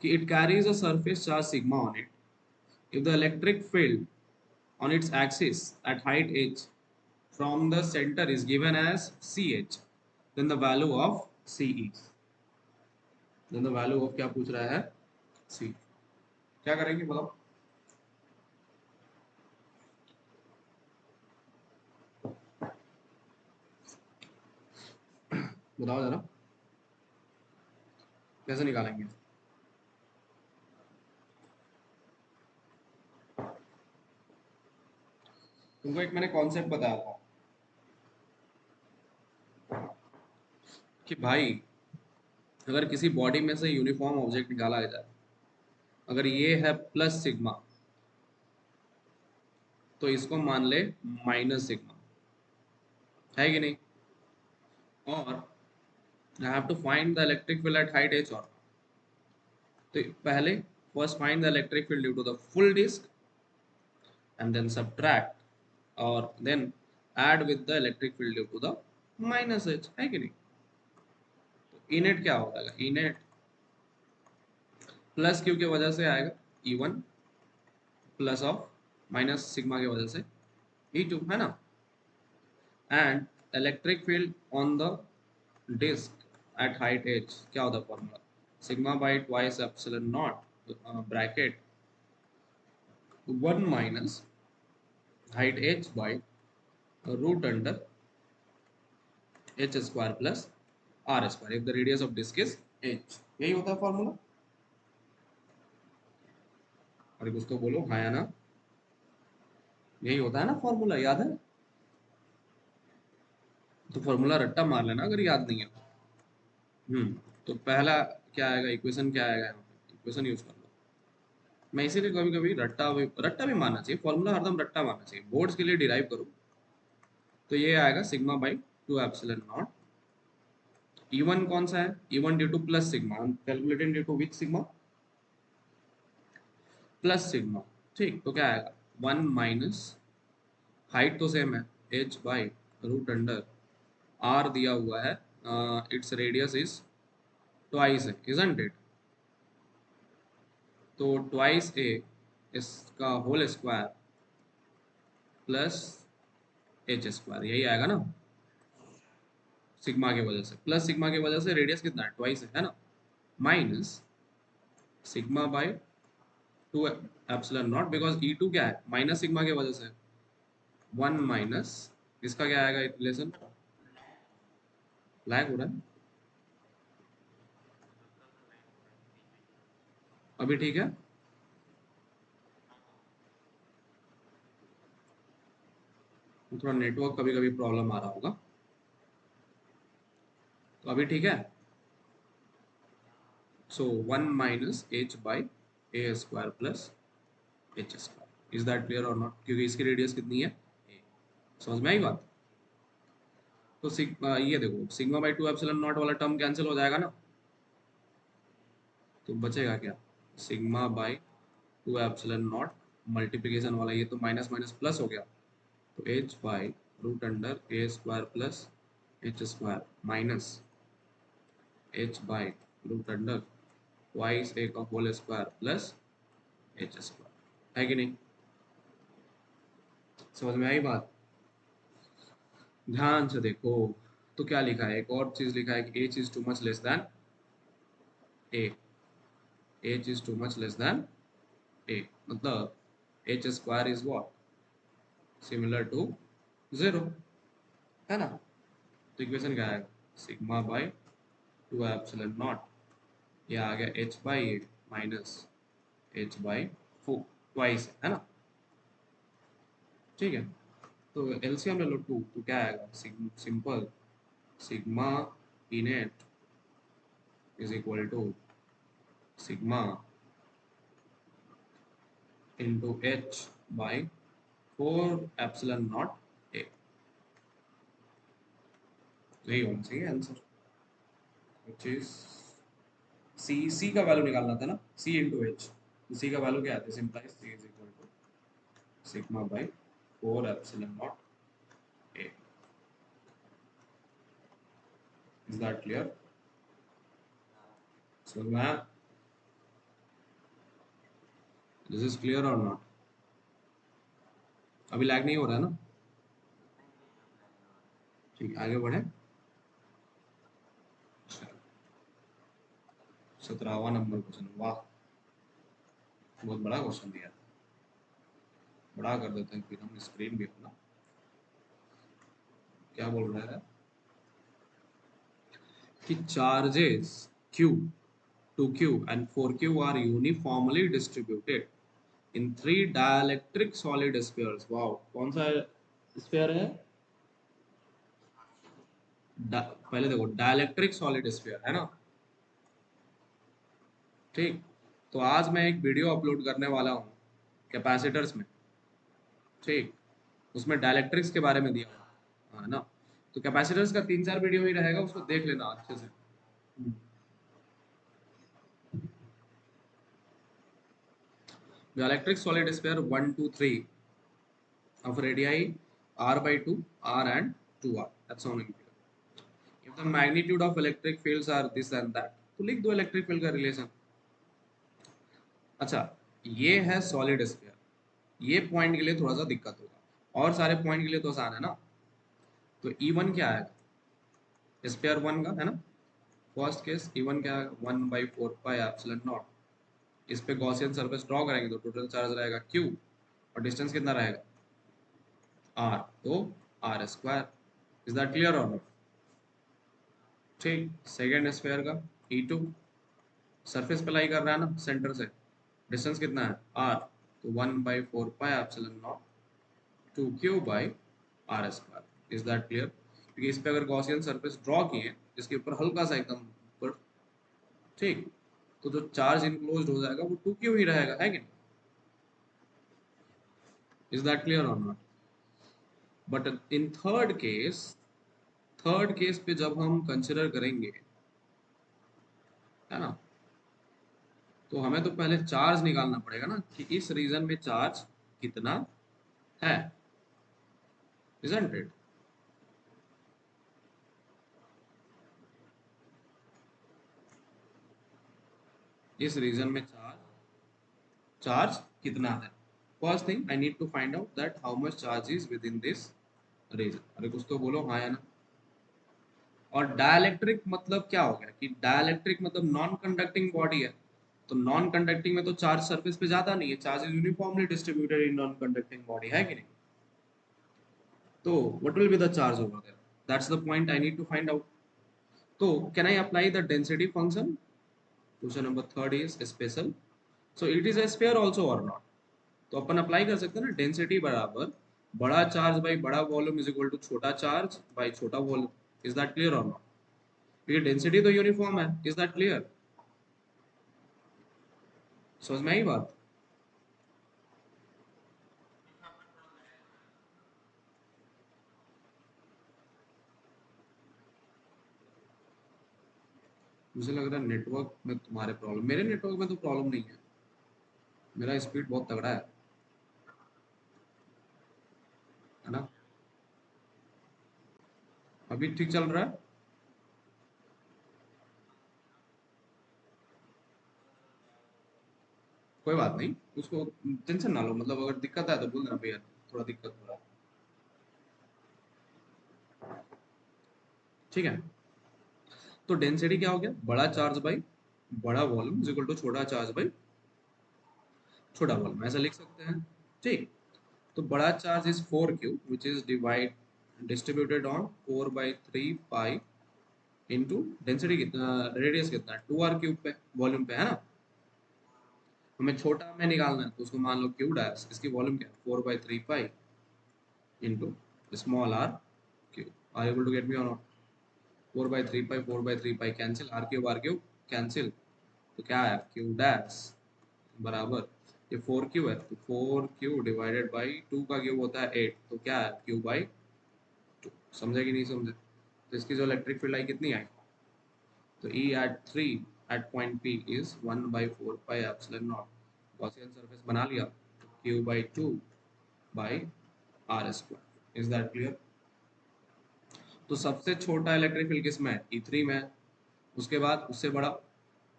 कि it carries a surface charge sigma on it. If the electric field on its axis at height h from the center is given as ch, then the value of c is, then the value of क्या पूछ रहा है, c. क्या करेंगे बताओ, बताओ जरा कैसे निकालेंगे। तुमको एक मैंने कॉन्सेप्ट बताया था कि भाई अगर किसी बॉडी में से यूनिफॉर्म ऑब्जेक्ट निकाला जाए, अगर ये है प्लस सिग्मा तो इसको मान ले माइनस सिग्मा, है कि नहीं। और I have to find the electric field at height h। और तो पहले first find the electric field due to the full disc and then subtract और then add with the electric field due to the minus h, है कि नहीं। तो E net क्या होगा, इनेट प्लस क्यू की वजह से आएगा E1 plus of minus sigma की वजह से E2, है ना। And electric field on the disc at height h क्या होता है formula, sigma by twice epsilon naught bracket 1 minus height h by root under h square plus R square if the radius of disc is h। यही होता है formula. अरे कुछ तो बोलो, हाँ या ना। यही होता है ना फॉर्मूला, याद है। तो फॉर्मूला रट्टा मार लेना अगर याद नहीं है। तो पहला क्या आएगा, इक्वेशन क्या आएगा, इक्वेशन यूज कर लो। मैं इसीलिए कभी कभी रट्टा भी मानना चाहिए, फॉर्मूला हरदम रट्टा मानना चाहिए, बोर्ड्स के लिए डिराइव करो। तो ये आएगा sigma by 2 epsilon not. E1 कौन सा है, E1 due to plus sigma, calculating due to which sigma, plus sigma. ठीक, तो क्या आएगा 1 माइनस हाइट तो सेम है h by root under r दिया हुआ है, इट्स रेडियस इज ट्वाइस है, इजंट इट। तो ट्वाइस ए इसका whole square plus H square, यही आएगा ना। सिग्मा की वजह से, प्लस सिग्मा की वजह से रेडियस कितना है, ट्वाइस है ना। Minus sigma bye 2 epsilon not, because E2 क्या है माइनस सिग्मा की वजह से, 1 माइनस इसका क्या आएगा रिलेशन, लैग हो रहा है अभी, ठीक है। थोड़ा नेटवर्क कभी कभी प्रॉब्लम आ रहा होगा, तो अभी ठीक है। सो 1 minus H by A square plus H square, is that clear और नॉट, क्योंकि इसकी रेडियस कितनी है a। समझ में आई बात। तो ये देखो सिग्मा बाई 2 एप्सिलॉन नॉट वाला टर्म कैंसिल हो जाएगा ना, तो बचेगा क्या, sigma by 2 epsilon not multiplication वाला, ये तो माइनस माइनस प्लस हो गया, तो h by root under A square plus H square minus h by root under twice A का whole square plus H square, है कि नहीं। समझ में आई बात। ध्यान से देखो, तो क्या लिखा है, एक और चीज लिखा है कि h is too much less than a, h is too much less than a, मतलब h square is what, similar to 0, है ना। तो इक्वेशन क्या है, सिग्मा बाई 2 एप्सिलॉन नॉट, ये आ गया h by A minus h by 4 twice, है ना। ठीक है, तो एलसीएम ले लो 2, तो क्या आएगा, simple sigma net is equal to sigma into H by 4 epsilon not A, यही होना चाहिए आंसर, विच इज सी का वैल्यू निकालना था ना, सी इंटू एच। सी का वैल्यू क्या आता है, simplify C is equal to sigma by 4 epsilon not A. Is that clear, so मैं दिस इज क्लियर और नॉट, अभी लैग नहीं हो रहा है ना। ठीक, आगे बढ़े। 17वां नंबर क्वेश्चन, वाह बहुत बड़ा क्वेश्चन दिया, बड़ा कर देते हैं फिर हम स्क्रीन भी अपना। क्या बोल रहा है, कि charges Q, 2Q and 4Q are uniformly distributed in three dielectric solid spheres. Wow, कौन सा स्फीयर है? पहले देखो, डायलेक्ट्रिक सॉलिड स्फीयर है ना, ठीक। तो आज मैं एक वीडियो अपलोड करने वाला हूँ कैपेसिटर्स में, ठीक। उसमें डायलेक्ट्रिक्स के बारे में दिया हुआ है ना। तो कैपेसिटर्स का 3-4 वीडियो ही रहेगा, उसको देख लेना अच्छे से। Dielectric solid sphere 1, 2, 3 of radii r by 2, r and 2r, that's sounding clear. If the magnitude of electric fields are this and that, तो लिख दो इलेक्ट्रिक फील्ड का रिलेशन। अच्छा, ये है सॉलिड स्फीयर, ये पॉइंट के लिए थोड़ा सा दिक्कत होगा, और सारे पॉइंट के लिए तो आसान है ना। तो E1 क्या है, स्फीयर 1 का है ना, फर्स्ट केस E1 क्या है, 1/4 पाई एप्सिलॉन नॉट। इस पे गॉसियन सरफेस ड्रॉ करेंगे तो टोटल चार्ज रहेगा Q, और डिस्टेंस कितना रहेगा R, तो R square. Is that clear और नॉट? ठीक। सेकेंड स्फीयर का E2, सरफेस पे लाई कर रहा है ना सेंटर से, डिस्टेंस कितना है R, तो 1/4 pi epsilon not 2Q by R square. Is that clear? क्योंकि इस पे अगर गॉसियन सरफेस ड्रॉ किए, इसके ऊपर हल्का सा एकदम ऊपर, ठीक, तो जो चार्ज इनक्लोज हो जाएगा वो 2Q ही रहेगा, है कि नहीं? इज दैट क्लियर और not? But in third case पे जब हम कंसिडर करेंगे, है ना, तो हमें तो पहले चार्ज निकालना पड़ेगा ना, कि इस रीजन में चार्ज कितना है, इजंट इट? इस रीजन में चार्ज कितना है। First thing I need to find out that how much charge is within this region. अरे कुछ तो बोलो हाँ या ना। और डाइलेक्ट्रिक मतलब क्या हो गया, कि डाइलेक्ट्रिक मतलब नॉन कंडक्टिंग बॉडी है, तो नॉन कंडक्टिंग में तो चार्ज सरफेस पे ज्यादा नहीं है, charge is uniformly distributed in non conducting body, है कि नहीं? तो what will be the charge over there, that's the point I need to find out. तो can I apply the density function? Question number third is special, so it is a sphere also और not? तो अपन apply कर सकते हैं ना, density बराबर बड़ा चार्ज बाई बड़ा वॉल्यूम इज इक्वल टू छोटा चार्ज बाई छोटा वॉल्यूम। इज दैट क्लियर और नॉट? ये डेंसिटी तो यूनिफॉर्म है, इज दैट क्लियर? समझ में आई बात? मुझे लग रहा है नेटवर्क में तुम्हारे प्रॉब्लम, मेरे नेटवर्क में तो प्रॉब्लम नहीं है, मेरा स्पीड बहुत तगड़ा है ना? अभी ठीक चल रहा है? कोई बात नहीं, उसको टेंशन ना लो, मतलब अगर दिक्कत है तो बोल देना भैया थोड़ा दिक्कत हो रहा है, ठीक है? तो डेंसिटी क्या हो गया, बड़ा चार्ज बाई बड़ा वॉल्यूम इज इक्वल टू छोटा चार्ज बाई छोटा वॉल्यूम, ऐसा लिख सकते हैं, ठीक। तो बड़ा charge is 4Q which is divide distributed on 4/3 pi into density कितना, रेडियस कितना है 2R क्यूब पे, वॉल्यूम पे, है ना। हमें छोटा में निकालना है तो उसको मान लो क्यू डैश, इसकी वॉल्यूम क्या है 4/3 pi into small R cube. Are able to get me और not? 4/3 pi 4/3 pi cancel, R cube cancel, तो क्या है क्यू डैश बराबर, ये 4Q है तो 4Q डिवाइडेड बाई 2 का क्यूब होता है 8, तो क्या है Q/2। समझे कि नहीं समझे? तो इसकी जो इलेक्ट्रिक फील्ड आई कितनी आई, तो E at 3 at point P is 1/4 pi epsilon not. Gaussian surface बना लिया, Q/2 by R square. Is that clear? तो सबसे छोटा इलेक्ट्रिक फील्ड किस में है, E3 में है, उसके बाद उससे बड़ा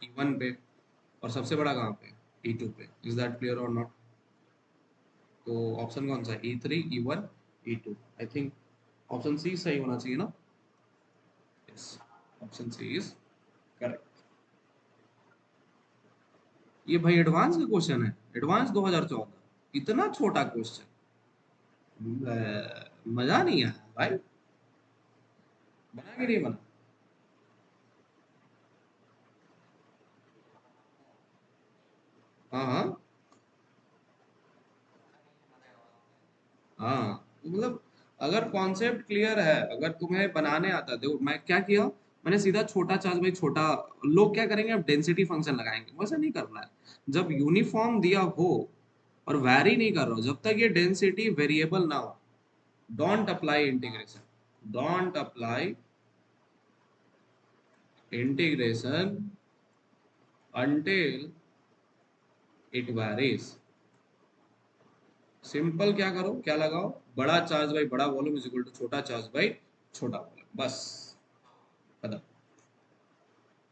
E1 पे, और सबसे बड़ा कहाँ पे, E2 पे। इज दैट क्लियर और नॉट? तो ऑप्शन कौन सा है, E3, E1, E2? I think option C सही होना चाहिए ना। Yes, option C is correct. ये भाई एडवांस का क्वेश्चन है, एडवांस 2014, इतना छोटा क्वेश्चन, मजा नहीं आया भाई, बना कि नहीं बना? हाँ हाँ हाँ, तो मतलब अगर कॉन्सेप्ट क्लियर है, अगर तुम्हें बनाने आता है, देखो मैं क्या किया, मैंने सीधा छोटा चार्ज भाई छोटा, लोग क्या करेंगे अब डेंसिटी फंक्शन लगाएंगे, वैसा नहीं करना है। जब यूनिफॉर्म दिया हो और वैरी नहीं कर रहा हो, जब तक ये डेंसिटी वेरिएबल ना हो, don't apply integration, don't apply integration until it varies। Simple क्या करो, क्या लगाओ, बड़ा चार्ज बाई बड़ा वॉल्यूम इज इक्वल टू छोटा चार्ज बाई छोटा वॉल्यूम, बस खत्म,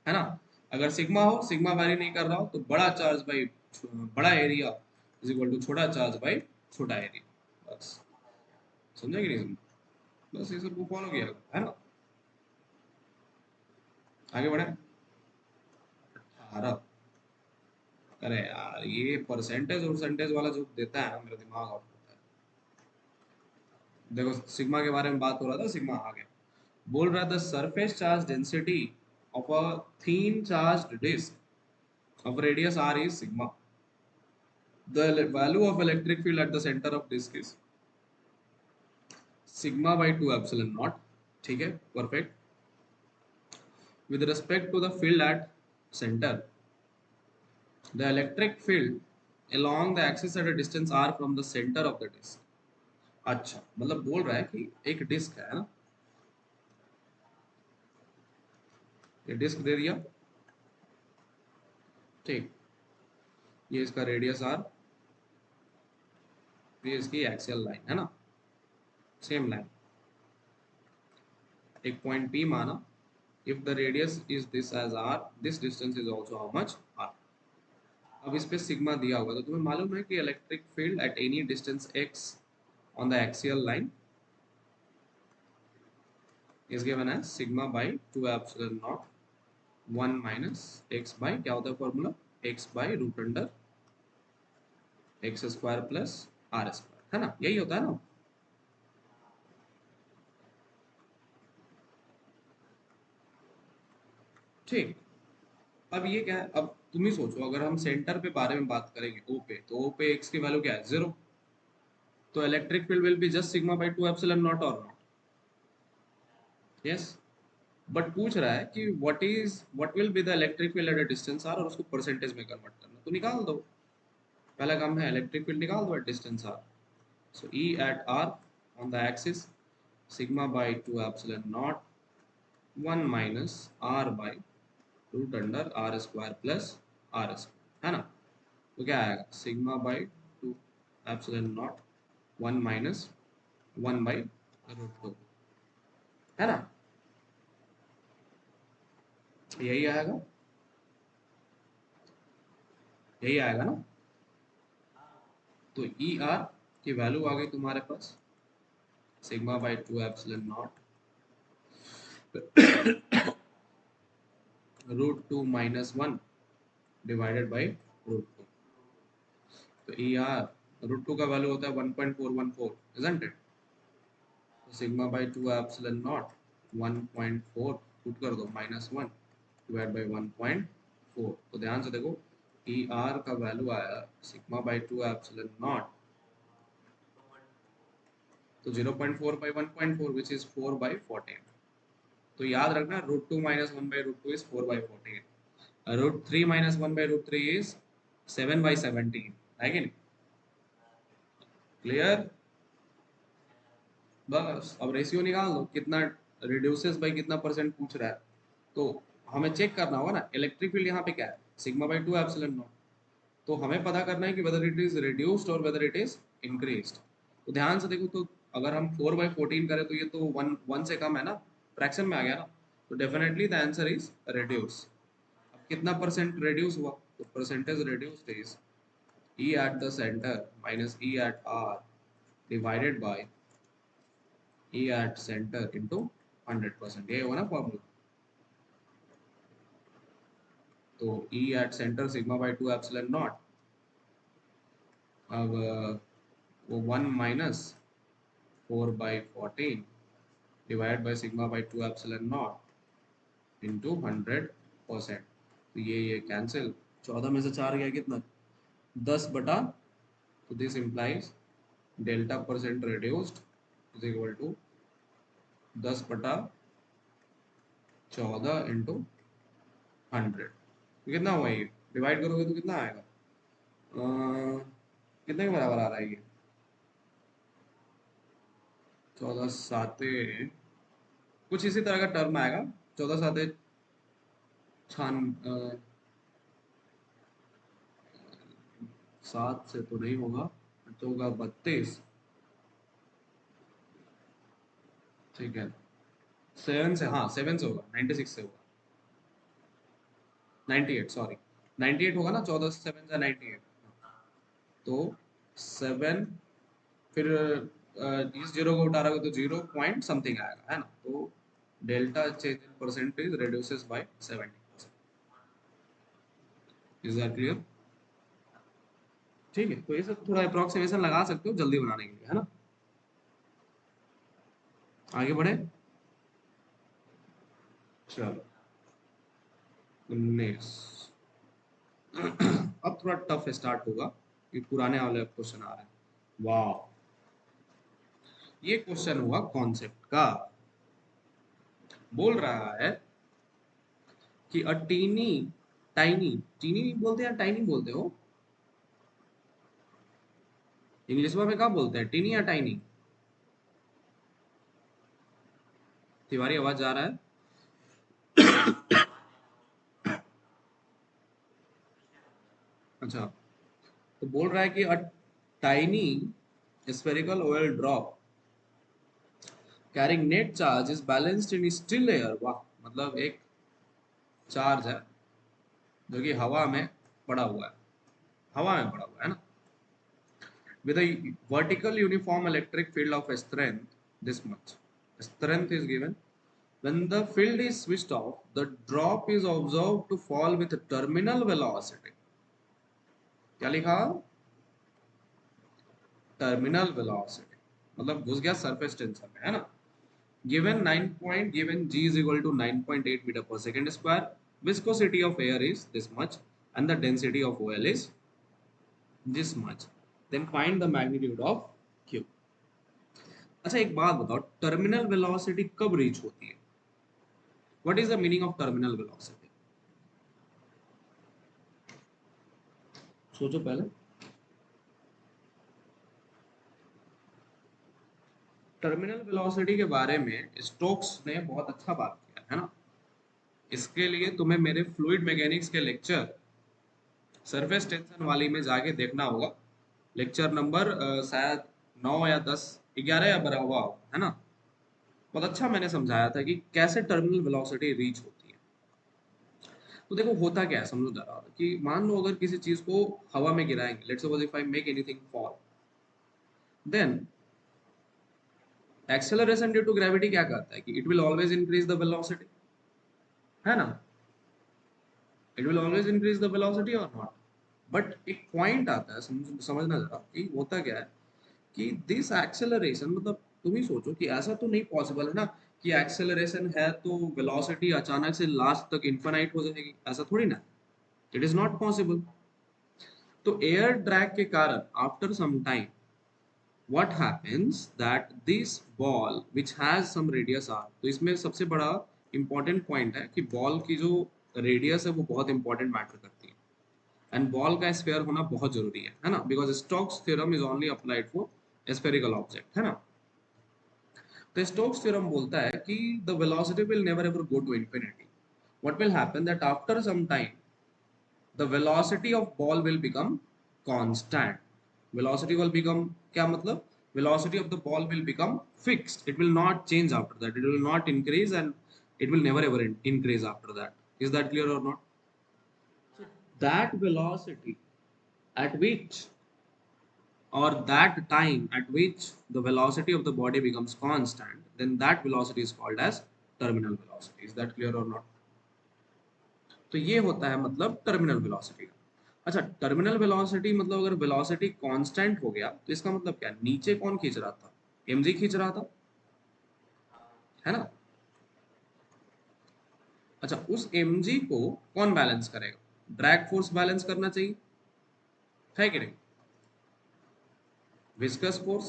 है ना। अगर सिग्मा हो, सिग्मा वैरी नहीं कर रहा हो, तो बड़ा चार्ज बाई बड़ा एरिया इज इक्वल टू छोटा चार्ज बाई छोटा एरिया, बस। समझे कि नहीं समझे? बस ये सबको फॉलो किया करो, है ना। आगे बढ़े। 18। अरे यार ये परसेंटेज और परसेंटेज वाला जो देता है ना, मेरा दिमाग ऑफ होता है। देखो सिग्मा के बारे में बात हो रहा था, सिग्मा आ गया। बोल रहा था surface charge density of a thin charged disc of radius r is sigma. The value of electric field at the center of disk is sigma by 2 epsilon naught. ठीक है, perfect. With respect to the field at center, the electric field along the axis at a distance r from the center of the disk. अच्छा, मतलब बोल रहा है कि एक disc है ना, ये डिस्क दे दिया, ठीक, ये इसका रेडियस आर, ये इसकी एक्सियल लाइन है ना, सेम लाइन, एक पॉइंट P माना, if the radius is this as r, this distance is also how much r। अब इस पे सिग्मा दिया होगा, तो तुम्हें मालूम है कि electric field at any distance x on the axial line is given as sigma by 2 epsilon naught 1 minus x by क्या होता है formula, x by root under X square plus R square, है ना, यही होता है ना। ठीक, अब ये क्या है, अब तुम ही सोचो, अगर हम सेंटर पे बारे में बात करेंगे ओ पे, तो ओ पे x की वैल्यू क्या है, 0, तो electric field will be just sigma by 2 epsilon naught or not, yes. But पूछ रहा है कि what will be the electric field at a distance R, और उसको परसेंटेज में कन्वर्ट करना, तो निकाल दो, पहला काम है इलेक्ट्रिक फील्ड निकाल दो at distance R. So E at r on the axis sigma by 2 epsilon naught 1 minus r by root under r square plus r square, है ना। तो क्या आएगा, sigma by 2 epsilon naught 1 minus 1 by root 2, है ना, यही आएगा, यही आएगा ना। तो ई आर की वैल्यू आ गई तुम्हारे पास, sigma by 2 epsilon not root 2 minus 1 divided by root 2। तो ई आर रूट 2 का वैल्यू होता है 1.414, इजंट इट। तो sigma by 2 epsilon not 1.4 put कर दो माइनस 1 डिवाइड बाई 1.4, तो ध्यान से देखो ई आर का वैल्यू आया सिग्मा बाई 2 एप्सिलॉन नॉट, तो 0.4 बाई 1.4 विच इज 4 बाई 14। तो याद रखना root 2 minus 1 by root 2 is 4 by 14, root 3 minus 1 by root 3 is 7 by 17, है कि नहीं, क्लियर। बस अब रेशियो निकाल दो, कितना रिड्यूसेस बाई कितना परसेंट पूछ रहा है, तो हमें चेक करना होगा ना, इलेक्ट्रिक फील्ड यहाँ पे क्या है, सिग्मा बाई 2 एप्सिलॉन नॉट, तो हमें पता करना है कि वेदर इट इज रिड्यूस्ड और वेदर इट इज इंक्रीज्ड। तो ध्यान से देखो, तो अगर हम 4 बाई 14 करें, तो ये तो वन से कम है ना, फ्रैक्शन में आ गया ना, तो definitely the answer is reduce. अब कितना परसेंट रिड्यूस हुआ, तो percentage reduced is E at the center minus E at R divided by E at center into 100%, ये हुआ ना फॉर्मूला। तो E at center sigma by 2 epsilon not, अब वो 1 minus 4 by 14 divide by sigma by 2 epsilon not into 100%। तो ये cancel, 14 में से 4 गया कितना, 10 बटा, तो this implies delta percent reduced is equal to 10 बटा 14 इंटू 100। कितना हुआ ये, डिवाइड करोगे तो कितना आएगा, कितने के बराबर आ रहा है ये, 14 साते, कुछ इसी तरह का टर्म आएगा, 14 साते छान 7 से तो नहीं होगा, तो होगा 32, ठीक है, 7 से, हाँ 7 से होगा, 96 से होगा, 98 सॉरी, 98 होगा ना, 14 से 7 से 98, तो 7, फिर इस जीरो को उठा रहा तो 0 पॉइंट समथिंग आएगा, है ना, तो delta change in percentage reduces by 70%। Is that clear? ठीक है, तो ये सब थोड़ा अप्रोक्सीमेशन लगा सकते हो जल्दी बनाने के लिए, है ना। आगे बढ़े, चलो 19। अब थोड़ा टफ स्टार्ट होगा, कि पुराने वाले क्वेश्चन आ रहे हैं। वाह, ये क्वेश्चन हुआ कॉन्सेप्ट का। बोल रहा है कि अ टीनी, टाइनी, टीनी बोलते हैं या टाइनी बोलते हो, इंग्लिश में क्या बोलते हैं, टीनी या टाइनी? तिवारी आवाज जा रहा है? अच्छा, तो बोल रहा है कि a tiny spherical oil drop carrying net charge is balanced in still air। वाह, मतलब एक चार्ज है जो कि हवा में पड़ा हुआ है, हवा में पड़ा हुआ है ना, with a vertical uniform electric field of strength this much, strength is given, when the field is switched off the drop is observed to fall with terminal velocity। क्या लिखा, टर्मिनल वेलोसिटी, मतलब घुस गया सरफेस टेंशन में, है ना। Given 9 point, given g is equal to 9.8 meter पर second square, viscosity of air is this much and the density of oil is this much, then find the magnitude of q। अच्छा एक बात बताओ, terminal velocity कब reach होती है, what is the meaning of terminal velocity? सोचो पहले। Terminal velocity के बारे में स्टोक्स ने बहुत अच्छा बात किया है ना, इसके लिए तुम्हें मेरे फ्लूइड मैकेनिक्स के लेक्चर सरफेस टेंशन वाली में जाके देखना होगा, लेक्चर नंबर शायद 9 या 10, 11 या 12 हुआ होगा, है ना। बहुत अच्छा मैंने समझाया था कि कैसे टर्मिनल वेलोसिटी रीच होती है। तो देखो होता क्या है, समझो जरा, कि मान लो अगर किसी चीज को हवा में गिराएंगे, let's suppose if I make anything fall, then acceleration due to gravity क्या कहता है कि it will always increase the velocity, है ना, it will always increase the velocity और नॉट। बट एक पॉइंट आता है, समझना जरा कि होता क्या है, कि दिस एक्सेलरेशन, मतलब तुम ही सोचो कि ऐसा तो नहीं पॉसिबल है ना कि एक्सेलरेशन है तो वेलोसिटी अचानक से लास्ट तक इनफाइनाइट हो जाएगी, ऐसा थोड़ी ना, इट इज नॉट पॉसिबल। तो एयर ड्रैग के कारण after some time what happens that this ball which has some radius r, तो इसमें सबसे बड़ा इंपॉर्टेंट पॉइंट है कि बॉल की जो रेडियस है वो बहुत इंपॉर्टेंट मैटर करती है, एंड बॉल का स्फीयर होना बहुत जरूरी है ना, because Stokes theorem is only applied for spherical object, है ना। तो स्टोक्स थ्योरम बोलता है कि the velocity will never ever go to infinity, what will happen that after some time the velocity of ball will become constant, velocity will become, क्या मतलब, velocity of the ball will become fixed, it will not change after that, it will not increase and it will never ever increase after that, is that clear or not? So that velocity at which, or that time at which the velocity of the body becomes constant, then that velocity is called as terminal velocity, is that clear or not? तो ये होता है मतलब terminal velocity का। अच्छा, terminal velocity मतलब अगर velocity constant हो गया तो इसका मतलब क्या, नीचे कौन खींच रहा था, mg खींच रहा था, है ना। अच्छा, उस mg को कौन बैलेंस करेगा, ड्रैग फोर्स बैलेंस करना चाहिए, है कि नहीं? Viscous force,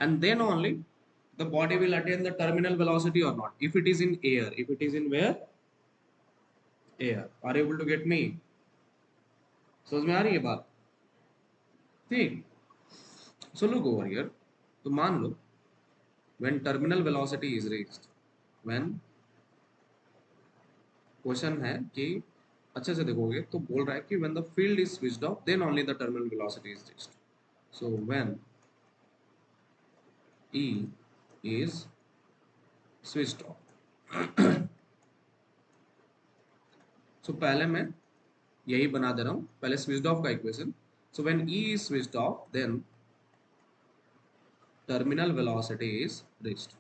and then only the body will attain the terminal velocity or not. If it is in air, if it is in where? Air. Are you able to get me? समझ में आ रही है बात? ठीक. So look over here. तो मान लो when terminal velocity is reached, when question है कि अच्छे से देखोगे तो बोल रहा है कि when the field is switched off, then only the terminal velocity is reached. So when E is switched off. So पहले मैं यही बना दे रहा हूँ, पहले स्विच्ड ऑफ का equation. So when E is switched off, then terminal velocity is reached.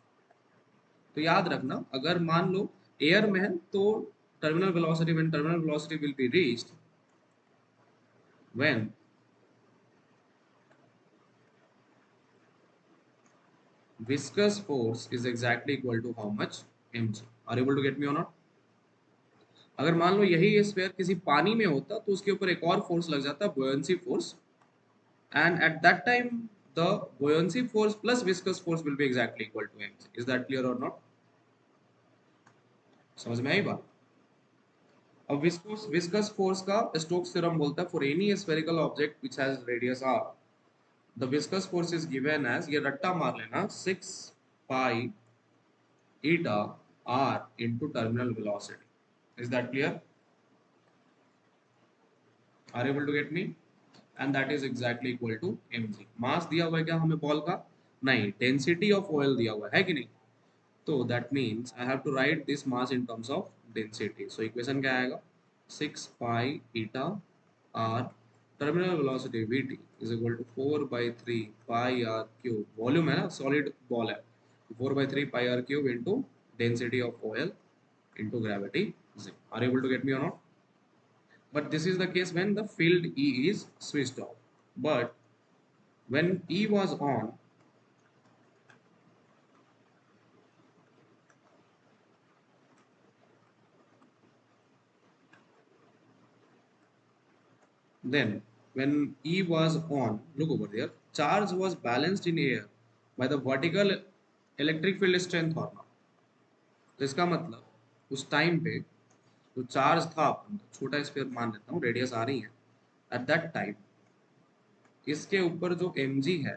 तो याद रखना, अगर मान लो एयर में है तो terminal velocity, when terminal velocity will be reached when viscous force is exactly equal to how much mg. Are you able to get me or not? अगर मान लो यही स्फीयर किसी पानी में होता तो उसके ऊपर एक और फोर्स लग जाता, बुओयेंसी force, and at that time the buoyancy force plus viscous force will be exactly equal to mg. Is that clear or not? समझ में आई बात? अब विस्कस फोर्स का स्टोक्स थ्योरम बोलता है for any spherical object which has radius r, the viscous force is given as, ये रट्टा मार लेना, 6 पाई eta r into terminal velocity. Is that clear? Are you able to get me? And that is exactly equal to mg. मास दिया हुआ है क्या हमें ball का? नहीं, डेंसिटी ऑफ ऑयल दिया हुआ है कि नहीं? तो that means I have to write this mass in terms of density. So equation क्या आएगा? 6 pi eta R terminal velocity VT is equal to 4 by 3 pi R cube. Volume है ना, सॉलिड बॉल है, 4 by 3 pi R cube into density of oil into gravity z. Are able to get me और not? But this is the case when the field E is switched off. But when E was on, then when E was on, look over there, charge was balanced in air by the vertical electric field strength or not. तो इसका मतलब उस time पे जो charge था, अपन छोटा sphere मान लेता हूँ, रेडियस आ रही है, एट दैट टाइम इसके ऊपर जो mg है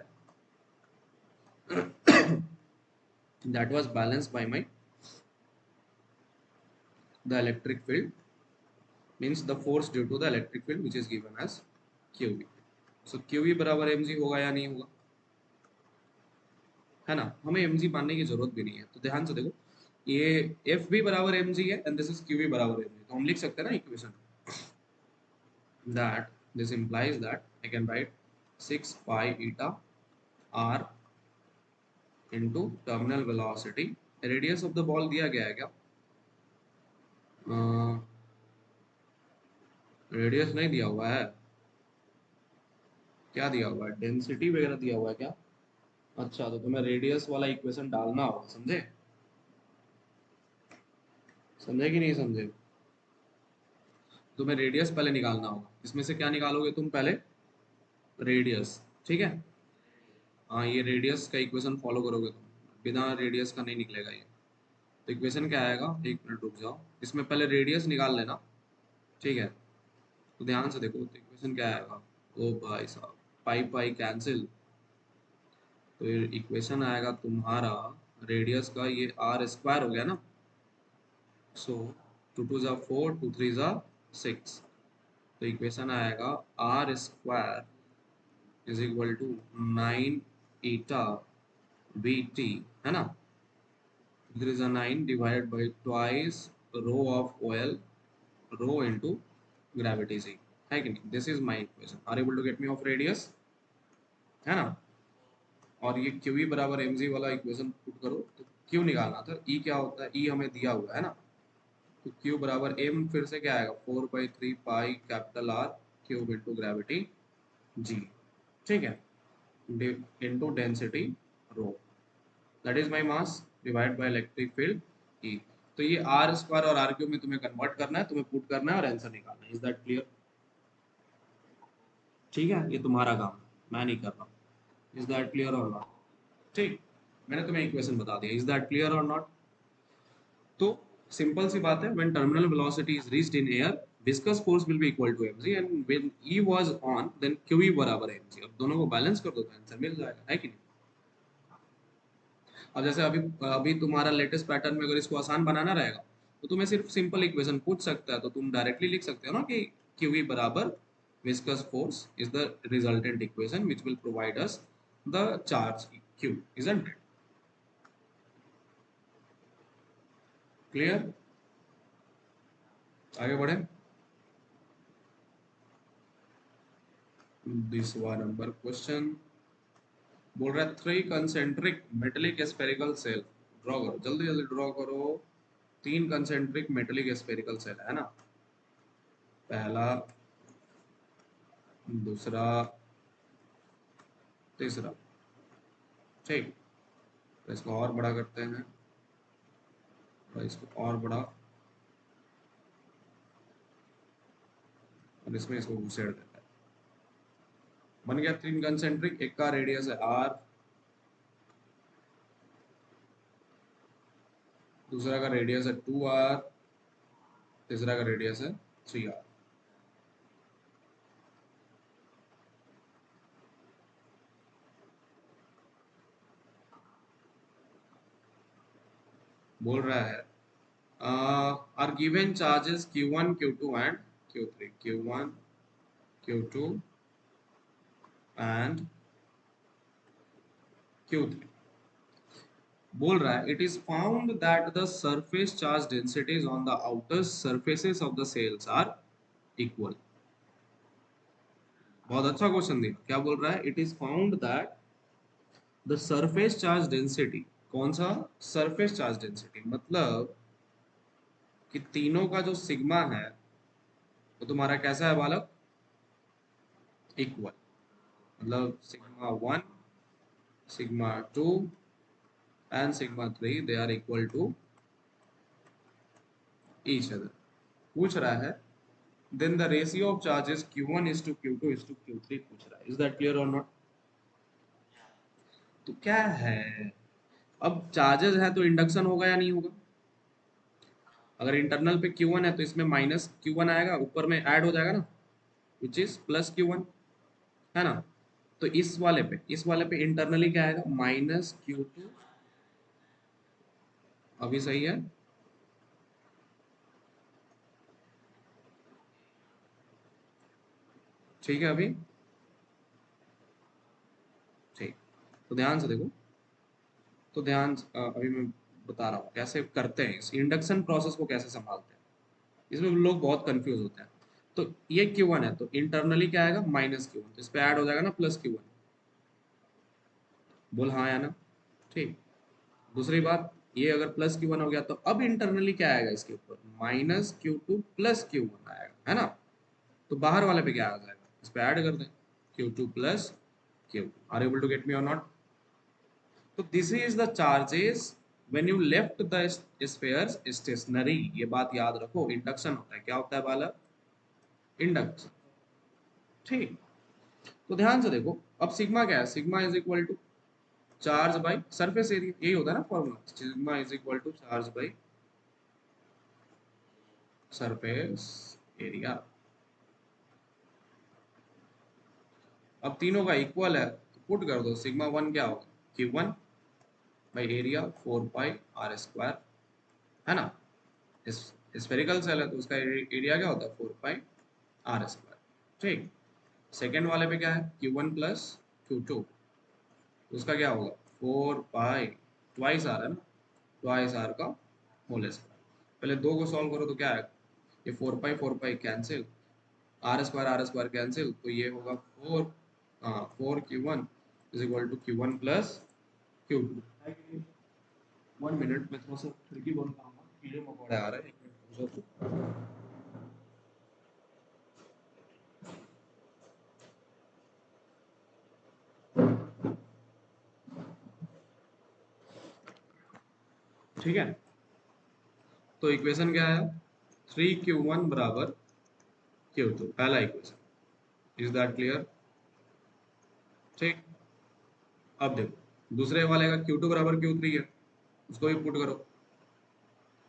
that was balanced by my the electric field, means the force due to the electric field which is given as QE. So QE बराबर mg होगा या नहीं होगा? है ना, हमें mg मानने की जरूरत भी नहीं है. तो ध्यान से देखो, ये F भी बराबर mg है एंड दिस इज QE बराबर mg. तो हम लिख सकते हैं ना equation that this implies that I can write 6 pi eta r into terminal velocity. Radius of the ball दिया गया है क्या? रेडियस नहीं दिया हुआ है. क्या दिया हुआ है? डेंसिटी वगैरह दिया हुआ है क्या? अच्छा, तो तुम्हें रेडियस वाला इक्वेशन डालना होगा, समझे? समझे कि नहीं समझे? तुम्हें रेडियस पहले निकालना होगा. इसमें से क्या निकालोगे तुम? पहले रेडियस. ठीक है, हाँ, ये रेडियस का इक्वेशन फॉलो करोगे तुम, बिना रेडियस का नहीं निकलेगा ये. तो इक्वेशन क्या आएगा? एक मिनट रुक जाओ, इसमें पहले रेडियस निकाल लेना. ठीक है, तो ध्यान से देखो, तो इक्वेशन क्या आएगा? ओ भाई साहब, पाई पाई कैंसिल. तो ये इक्वेशन आएगा तुम्हारा, रेडियस का ये आर स्क्वायर हो गया ना. सो 2 2 ज़ा 4, 2 3 ज़ा 6. तो इक्वेशन आएगा R square is equal to 9 eta B T, है ना. There is a 9 divided by twice rho of oil, rho into gravity z, है कि नहीं? This is my equation. Are you able to get me of radius? है ना. और ये QE बराबर mg वाला इक्वेशन पुट करो तो Q निकालना था. E क्या होता है? E हमें दिया हुआ है ना. तो Q बराबर m फिर से क्या आएगा? 4 by 3 pi capital R cube into gravity g. ठीक है, into density rho, that is my mass divide by electric field E. तो ये आर स्क्वायर और आर क्यूब में तुम्हें कन्वर्ट करना है, तुम्हें पुट करना है और आंसर निकालना है. Is that clear? ठीक है, ये तुम्हारा काम है, मैं नहीं कर रहा हूँ। इज दैट क्लियर और नॉट? ठीक, मैंने तुम्हें इक्वेशन बता दिया, इज दैट क्लियर और नॉट? तो सिंपल सी बात है, when terminal velocity is reached in air, viscous force will be equal to mg, and when E was on then QE बराबर mg। अब दोनों को बैलेंस कर दो तो आंसर मिल जाएगा, है कि नहीं? अब जैसे अभी अभी तुम्हारा लेटेस्ट पैटर्न में अगर इसको आसान बनाना रहेगा तो तुम्हें सिर्फ सिंपल इक्वेशन पूछ सकता है, तो तुम डायरेक्टली लिख सकते हो ना कि QE बराबर viscous force is the resultant equation which will provide us the charge Q, isn't it? Clear? आगे बढ़े। दिस वन नंबर क्वेश्चन बोल रहा है, three concentric metallic spherical shell draw करो, जल्दी जल्दी ड्रॉ करो। तीन कंसेंट्रिक मेटेलिक स्फेरिकल सेल है ना, पहला, दूसरा, तीसरा। ठीक, तो इसको और बड़ा करते हैं, और इसको और बड़ा, और इसमें इसको घुसेड़ देते हैं। बन गया तीन कंसेंट्रिक, एक का रेडियस है R, दूसरा का रेडियस है 2R, तीसरा का रेडियस है 3R। बोल रहा है are given charges Q1 Q2 and Q3, Q1 Q2 and Q3। बोल रहा है, it is found that the surface charge densities on the outer surfaces of the shells are equal. बहुत अच्छा क्वेश्चन दिया। क्या बोल रहा है? It is found that the surface charge density, कौन सा? सरफेस चार्ज डेंसिटी, मतलब कि तीनों का जो सिग्मा है वो तुम्हारा कैसा है बालक? इक्वल। मतलब sigma 1, sigma 2 and sigma 3 they are equal to each other. पूछ रहा है then the ratio of charges Q1 is to Q2 is to Q3 पूछ रहा है। Is that clear or not? तो क्या है, अब चार्जेस है तो इंडक्शन होगा या नहीं होगा? अगर इंटरनल पे Q1 है तो इसमें माइनस Q1 आएगा, ऊपर में ऐड हो जाएगा ना, विच इज प्लस Q1, है ना? तो इस वाले पे इंटरनली क्या आएगा? Minus Q2। अभी सही है? ठीक है अभी? ठीक, तो ध्यान से देखो, तो अभी मैं बता रहा हूँ कैसे करते हैं इस इंडक्शन प्रोसेस को, कैसे संभालते हैं। इसमें लोग बहुत कंफ्यूज होते हैं। तो ये Q1 है तो इंटरनली क्या आएगा? माइनस Q1, तो इस पे ऐड हो जाएगा ना प्लस Q1। बोल हाँ या ना? ठीक। दूसरी बात, ये अगर प्लस Q1 हो गया तो अब इंटरनली क्या आएगा इसके ऊपर? माइनस Q2 प्लस Q1 आएगा, है ना? तो बाहर वाले पे क्या आ जाएगा? इस पे ऐड कर दें, Q2 plus Q। Are able to get me और not? So this is the charges when you left the spheres stationary. ये बात याद रखो, इंडक्शन होता है, क्या होता है बालक? इंडक्शन। ठीक, तो ध्यान से देखो, अब सिग्मा क्या है? Sigma is equal to charge by surface area, यही होता है ना formula, sigma is equal to charge by surface area. अब तीनों का इक्वल है तो पुट कर दो, सिग्मा 1 क्या होगा? Q1 by area 4 pi R square, है ना? इस स्फेरिकल सेल है तो उसका एरिया क्या होता है? 4 पाई आर स्क्वायर। ठीक, सेकेंड वाले पे क्या है? Q1 प्लस Q2, उसका क्या होगा? 4 पाई ट्वाइस आर है ना, ट्वाइस आर का होल स्क्वायर। पहले दो को सॉल्व करो तो क्या है? ये 4 pi cancel, R square cancel, तो ये होगा 4, हाँ 4Q1 is equal to Q1 plus Q2। 1 minute में थोड़ा सा खिड़की बंद करूंगा, कीड़े मकोड़े आ रहे हैं, 1 मिनट। ठीक है, तो इक्वेशन क्या है? 3Q1 बराबर Q2, पहला इक्वेशन। Is that clear? ठीक, अब देखो दूसरे वाले का Q2 बराबर Q3 है, उसको भी पुट करो।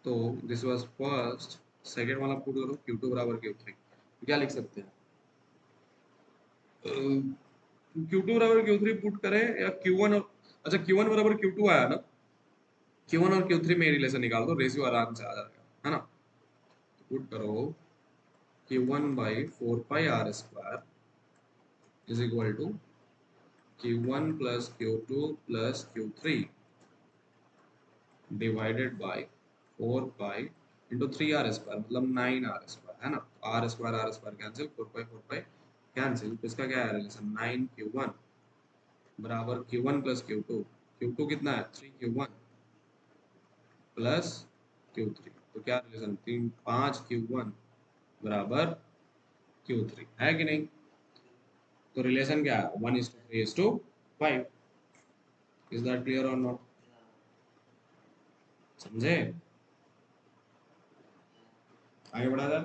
तो दिस वाज फर्स्ट, सेकंड वाला पुट करो Q2 बराबर Q3, तो क्या लिख सकते हैं? Q2 बराबर Q3 पुट करें या Q1 और, अच्छा Q1 बराबर Q2 आया ना, Q1 और Q3 में रिलेशन निकाल दो, रेशियो आराम से आ जाएगा, है ना। पुट करो Q1 by 4 pi R square is equal to Q1 plus Q2 plus Q3 divided by 4 pi into 3 R square, मतलब 9 आर स्क्वायर, है ना। R square cancel, 4 pi cancel, तो इसका क्या है रिलेशन, 9Q1 बराबर Q1 प्लस Q2, Q2 कितना है 3Q1 प्लस Q3, तो क्या रिलेशन, 5Q1 बराबर Q3, है कि नहीं। तो रिलेशन क्या है, 1:3:5। इज दैट क्लियर और नॉट? समझे? आगे बढ़ा था।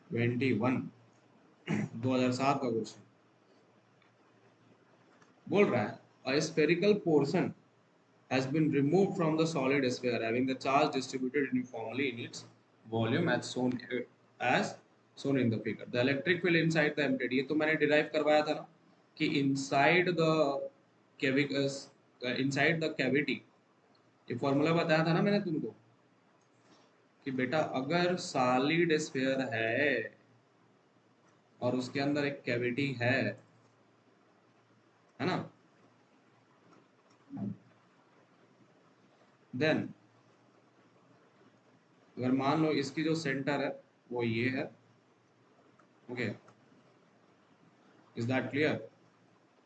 21 2007 का क्वेश्चन बोल रहा है, a spherical portion has been removed from the solid sphere having the charge distributed uniformly in its volume as shown in the figure. The electric field inside the empty, ये तो मैंने डिराइव करवाया था ना कि इनसाइड द कैविटी, ये formula बताया था ना मैंने तुमको कि बेटा अगर सॉलिड स्फीयर है और उसके अंदर एक कैविटी है ना, देन अगर मान लो इसकी जो सेंटर है वो ये है, ओके, इज दैट क्लियर।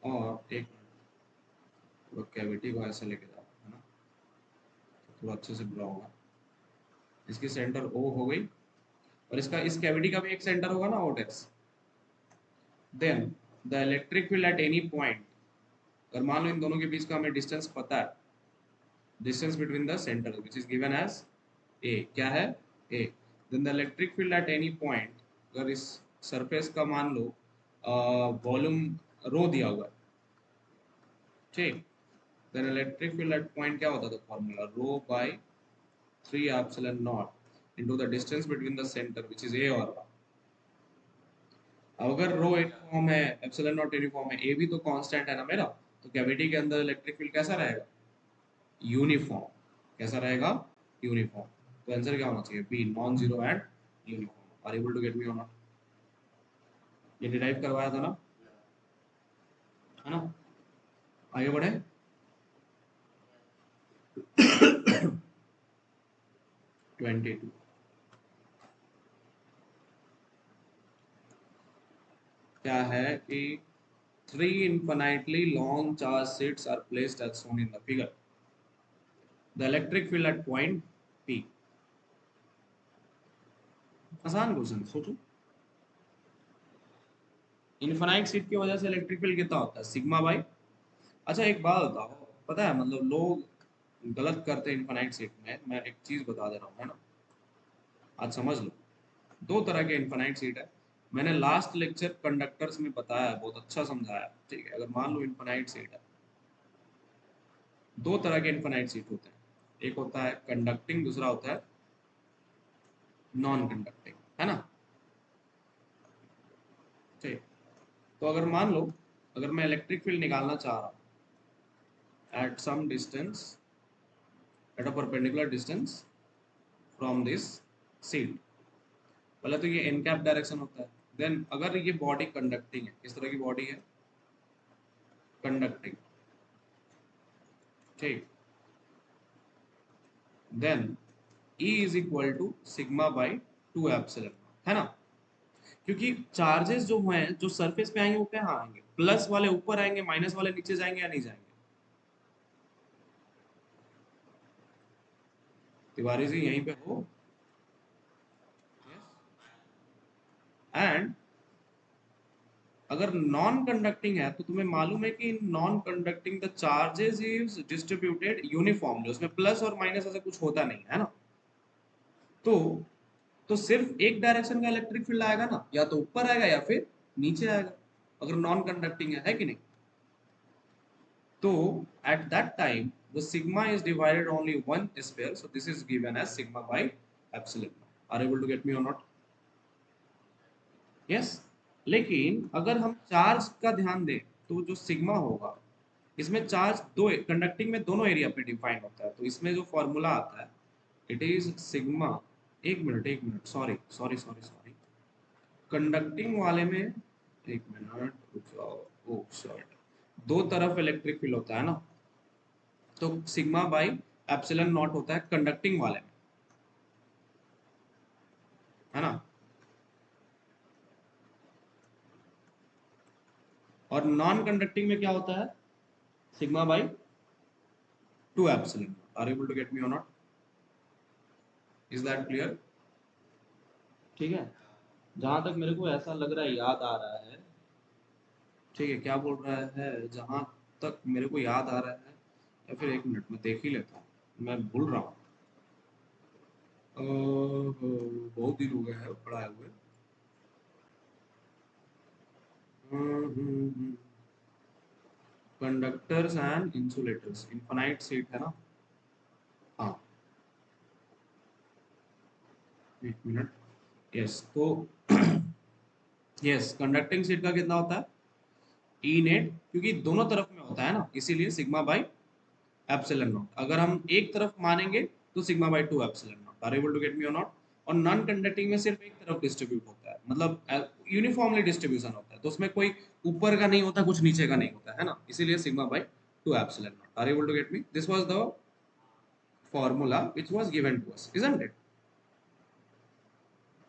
और एक थोड़ा कैविटी को ऐसे लेके जाओ, है ना, तो थोड़ा अच्छे से ड्रॉ होगा। इसकी सेंटर ओ हो गई और इसका इस कैविटी का भी एक सेंटर होगा ना, ओटेक्स। Then the electric field at any point, अगर मान लो इन दोनों के बीच का हमें डिस्टेंस पता है, distance between the centre which is given as A, क्या है A, then the electric field at any point, अगर इस सरफेस का मान लो वॉल्यूम रो दिया हुआ है, ठीक, then electric field at point क्या होता था formula, rho by 3 epsilon naught into the distance between the centre which is A और, अगर रो यूनिफॉर्म है एप्सिलॉन नॉट यूनिफॉर्म है, ए भी तो कांस्टेंट है ना मेरा, तो कैविटी के अंदर इलेक्ट्रिक फील्ड कैसा रहेगा, यूनिफॉर्म। कैसा रहेगा, यूनिफॉर्म। तो आंसर क्या होना चाहिए, B, non zero and uniform. Are able to get me और नॉट? ये डिराइव करवाया था ना, है ना। आगे बढ़े। 22 क्या है कि 3 infinitely long charge sheets are placed as shown in the figure. The electric field at point P. आसान क्वेश्चन, सोचो। इनफाइनाइट सीट की वजह से इलेक्ट्रिक फील्ड कितना होता है, सिग्मा बाई। अच्छा एक बात बताओ, पता है मतलब लोग गलत करते हैं इनफाइनाइट सीट में, मैं एक चीज बता दे रहा हूँ, है ना, आज समझ लो। दो तरह के इनफाइनाइट सीट है, मैंने लास्ट लेक्चर कंडक्टर्स में बताया है, बहुत अच्छा समझाया, ठीक है। अगर मान लो इनफाइनाइट सीट है, दो तरह के इनफाइनाइट सीट होते हैं, एक होता है कंडक्टिंग, दूसरा होता है नॉन कंडक्टिंग, है ना, ठीक। तो अगर मान लो, अगर मैं इलेक्ट्रिक फील्ड निकालना चाह रहा हूँ at some distance, at a perpendicular distance from this sheet, पहले तो ये एन कैप डायरेक्शन होता है। देन अगर ये बॉडी कंडक्टिंग है, किस तरह की बॉडी है, कंडक्टिंग, ठीक, then E is equal to sigma by 2 epsilon, है ना। क्योंकि चार्जेस जो हैं जो सरफेस पे आएंगे वो कहाँ आएंगे, प्लस वाले ऊपर आएंगे, माइनस वाले नीचे जाएंगे या नहीं जाएंगे। तिवारी जी यहीं पे हो? एंड अगर नॉन कंडक्टिंग है तो तुम्हें मालूम है कि non conducting the charges is distributed uniformly, उसमें प्लस और माइनस ऐसा कुछ होता नहीं है ना। तो तो सिर्फ एक डायरेक्शन का इलेक्ट्रिक फील्ड आएगा ना, या तो ऊपर आएगा या फिर नीचे आएगा अगर नॉन कंडक्टिंग है कि नहीं। तो at that time the sigma is divided only one sphere, so this is given as sigma by epsilon. Are you able to get me or not? Yes. लेकिन अगर हम चार्ज का ध्यान दें तो जो सिग्मा होगा इसमें चार्ज दो कंडक्टिंग में दोनों एरिया पे डिफाइन होता है, तो इसमें जो फॉर्मूला आता है इट इज सिग्मा। एक minute sorry sorry sorry sorry, conducting वाले में एक मिनट रुक जाओ। ओ सॉरी, दो तरफ इलेक्ट्रिक फील्ड होता है ना, तो सिग्मा बाई एप्सिलन नॉट होता है कंडक्टिंग वाले में, है ना। और नॉन कंडक्टिंग में क्या होता है, sigma by two epsilon. Are able to get me और नॉट? Is that clear? ठीक है, जहां तक मेरे को ऐसा लग रहा है याद आ रहा है, ठीक है, क्या बोल रहा है, जहां तक मेरे को याद आ रहा है, या फिर एक मिनट में देख ही लेता हूँ, मैं भूल रहा हूँ। बहुत दिन हो गया है पढ़ाए हुए। Conductors and insulators, infinite sheet है ना। हाँ, एक मिनट। यस, तो यस, कंडक्टिंग सीट का कितना होता है, ई नेट, क्योंकि दोनों तरफ में होता है ना, इसीलिए सिग्मा बाई एप्सिलन नॉट। अगर हम एक तरफ मानेंगे तो sigma by two epsilon naught. Are able to get me और नॉट? और नॉन कंडक्टिंग में सिर्फ एक तरफ डिस्ट्रीब्यूट होता है, मतलब यूनिफॉर्मली डिस्ट्रीब्यूशन होता है, तो उसमें कोई ऊपर का नहीं होता, कुछ नीचे का नहीं होता है ना, इसीलिए sigma by two epsilon naught. Are able to get me? This was the formula which was given to us, isn't it?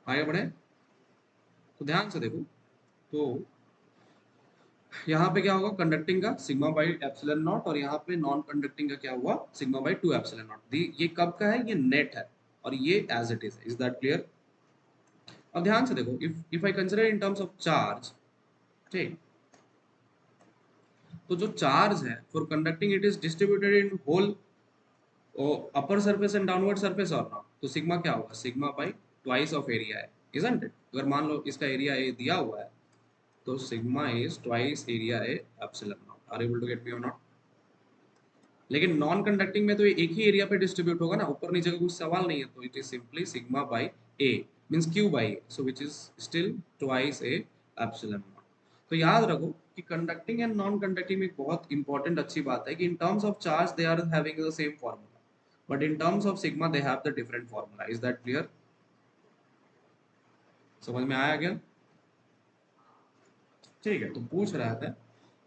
आगे बढ़े तो ध्यान से देखो, तो यहाँ पे क्या होगा, कंडक्टिंग का सिग्मा बाई एप्सिलन नॉट, और यहाँ पे नॉन कंडक्टिंग का क्या हुआ, sigma by two epsilon naught. ये कब का है, ये नेट है, और ये as it is that clear? अब ध्यान से देखो, if I consider in terms of charge, ठीक, तो जो चार्ज है for conducting it is distributed in whole upper surface and downward surface or not, तो सिग्मा क्या होगा, sigma by twice of area है, इजंट इट? अगर मान लो इसका एरिया ए दिया हुआ है, तो sigma is twice area A epsilon naught. Are able to get me और नॉट? लेकिन नॉन कंडक्टिंग में तो ये एक ही एरिया पे डिस्ट्रीब्यूट होगा ना, ऊपर नीचे का कुछ सवाल नहीं है, तो it is simply sigma by A, means Q by A, so which is still twice A epsilon not. तो याद रखो कि कंडक्टिंग एंड नॉन कंडक्टिंग में एक बहुत इंपॉर्टेंट अच्छी बात है कि in terms of charge they are having the same formula, but in terms of sigma they have the different formula. Is that clear? समझ में आया क्या? ठीक है, तो पूछ रहा था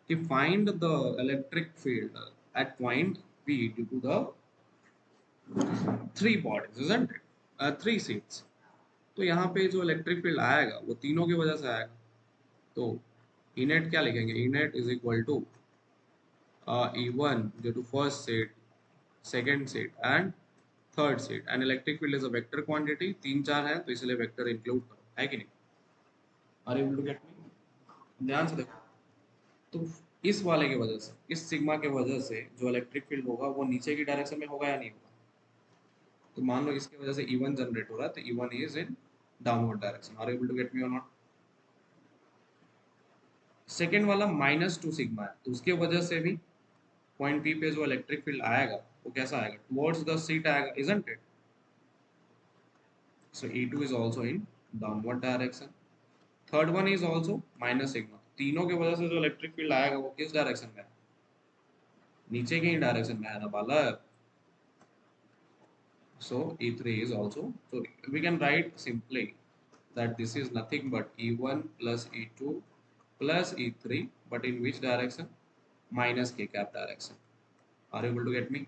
कि find the electric field at point P due to the three bodies, isn't it, three seats. तो यहाँ पे जो इलेक्ट्रिक फील्ड आएगा वो तीनों की वजह से आएगा, तो इनेट क्या लिखेंगे, E net is equal to E1 due to first sheet, second sheet and third sheet, and electric field is a vector quantity, तीन चार है तो इसलिए वेक्टर इंक्लूड करो, है कि नहीं? Are able to get me? ध्यान से देखो, तो इस वाले की वजह से, इस सिग्मा के वजह से जो इलेक्ट्रिक फील्ड होगा वो नीचे की डायरेक्शन में होगा या नहीं होगा? तो मान लो इसकी वजह से E1 जनरेट हो रहा है, तो E1 is in downward direction. Are able to get me और नॉट? सेकेंड वाला माइनस टू सिग्मा है, तो उसके वजह से भी पॉइंट पी पे जो इलेक्ट्रिक फील्ड आएगा वो कैसा आएगा, टुवर्ड्स द सीट आएगा, isn't it? So E2 is also in downward direction. Third one is also minus sigma, तीनों की वजह से जो इलेक्ट्रिक फील्ड आएगा वो किस डायरेक्शन में है, नीचे की डायरेक्शन में है ना बालक। So E3 is also, so we can write simply that this is nothing but E1 plus E2 plus E3, but in which direction? Minus k cap direction. Are you able to get me?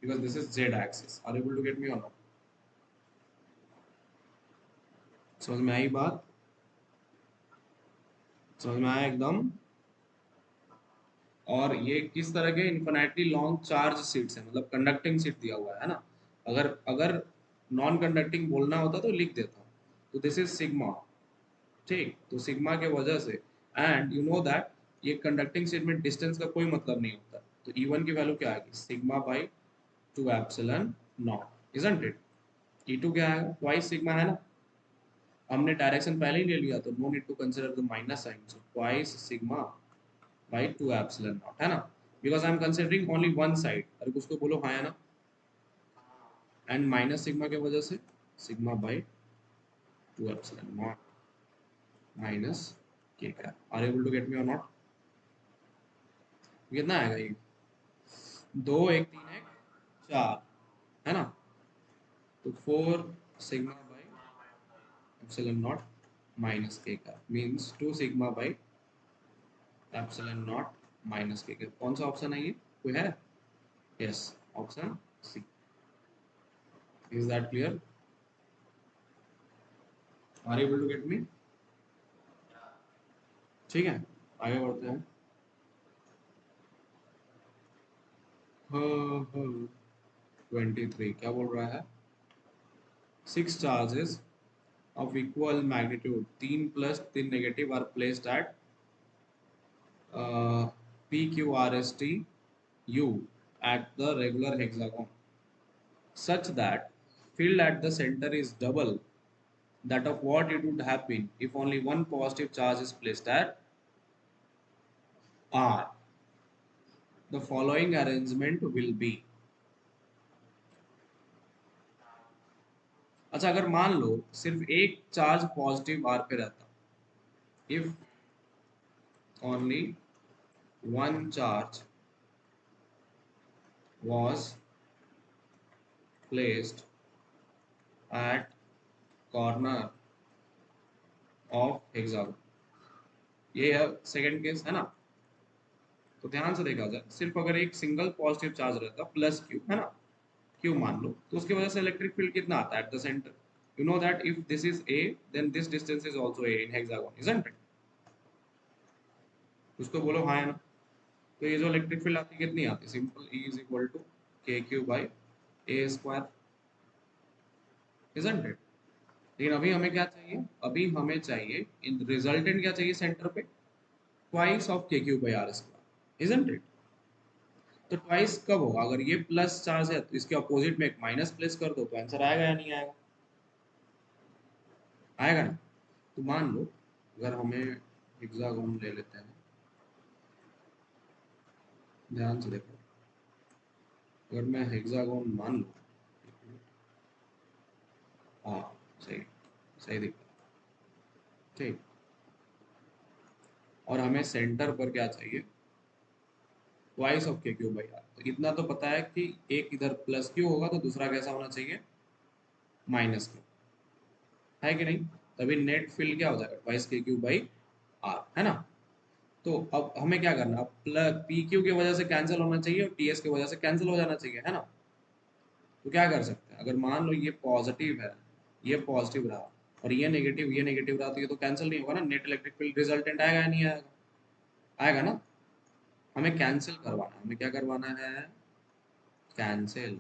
Because this is Z axis. Are you able to get me or not? समझ में आई बात? समझ में आया एकदम? और ये किस तरह के इन्फिनिटली लॉन्ग चार्ज सीट्स है, मतलब कंडक्टिंग सीट दिया हुआ है ना। अगर अगर नॉन कंडक्टिंग बोलना होता तो लिख देता, तो दिस इज सिग्मा, ठीक, तो सिग्मा के वजह से, एंड यू नो दैट ये कंडक्टिंग सीट में डिस्टेंस का कोई मतलब नहीं होता, तो E1 की वैल्यू क्या आएगी, sigma by two epsilon not, isn't it? E2 क्या है, ट्वाइस सिग्मा है ना, हमने डायरेक्शन पहले ही ले लिया, तो no need to consider the minus sign, so twice sigma by 2 epsilon nought, है ना, because I am considering only one side. अरे कुछ तो बोलो हाँ या ना। एंड माइनस सिग्मा की वजह से sigma by 2 epsilon nought minus के का। Are able to get me और नॉट? कितना आएगा ये? 2 1 3 1 4, है ना, तो 4 sigma by epsilon nought minus के का means 2 sigma by epsilon nought minus के का। कौन सा ऑप्शन है ये, कोई है? Yes, option C. Is that clear? Are able to get me? ठीक है, आगे बढ़ते हैं। 23 क्या बोल रहा है? 6 charges of equal magnitude, 3 plus 3 negative are placed at PQRST U at the regular hexagon such that field at the center is double that of what it would have been if only one positive charge is placed at R. The following arrangement will be। अच्छा, अगर मान लो सिर्फ एक charge positive are पे रहता, if only one charge was placed at corner of hexagon, ये है second case, है ना। तो ध्यान से देखा जाए, सिर्फ अगर एक सिंगल पॉजिटिव चार्ज रहता प्लस क्यू, है ना, क्यू मान लो, तो उसकी वजह से इलेक्ट्रिक फील्ड कितना आता है at the centre? You know that if this is a then this distance is also a in hexagon, isn't it? उसको बोलो हाँ या ना। तो ये जो इलेक्ट्रिक फील्ड आती है कितनी आती है? Simple, E is equal to k Q by A square, isn't it? लेकिन अभी हमें क्या चाहिए? अभी हमें चाहिए इन रिजल्टेंट क्या चाहिए सेंटर पे? Twice of k Q by r square, isn't it? तो ट्वाइस कब होगा? अगर ये प्लस चार्ज है तो इसके अपोजिट में एक माइनस प्लेस कर दो, तो आंसर आएगा या नहीं आएगा? आएगा ना। तो मान लो अगर हमें हेक्सागोन ले लेते हैं, ध्यान से देखो, अगर मैं हेक्सागोन मान लूँ, हाँ सही, सही दिख रहा है, ठीक। और हमें सेंटर पर क्या चाहिए? Twice of k Q by are. तो इतना तो पता है कि एक इधर प्लस क्यू होगा तो दूसरा कैसा होना चाहिए? माइनस क्यू, है कि नहीं? तभी नेट फील्ड क्या हो जाएगा? ट्वाइस के क्यू बाई आर, है ना। तो अब हमें क्या करना? प्लस पी क्यू की वजह से कैंसिल होना चाहिए और टी एस की वजह से कैंसिल हो जाना चाहिए, है ना। तो क्या कर सकते हैं? अगर मान लो ये पॉजिटिव है, ये पॉजिटिव रहा, और ये नेगेटिव रहा, तो ये तो कैंसिल नहीं होगा ना, नेट इलेक्ट्रिक फील्ड रिजल्टेंट आएगा या नहीं आएगा? आएगा ना। हमें कैंसिल करवाना है, हमें क्या करवाना है? कैंसिल।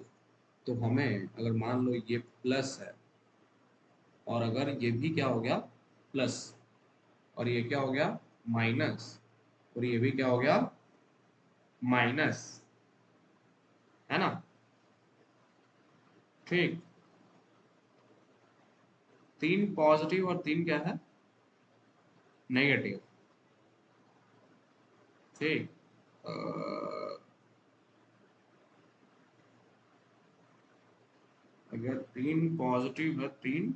तो हमें अगर मान लो ये प्लस है, और अगर ये भी क्या हो गया? प्लस, और ये क्या हो गया? माइनस, और ये भी क्या हो गया? माइनस, है ना, ठीक। 3 पॉजिटिव और 3 क्या है? नेगेटिव, ठीक। अ, अगर 3 पॉजिटिव है 3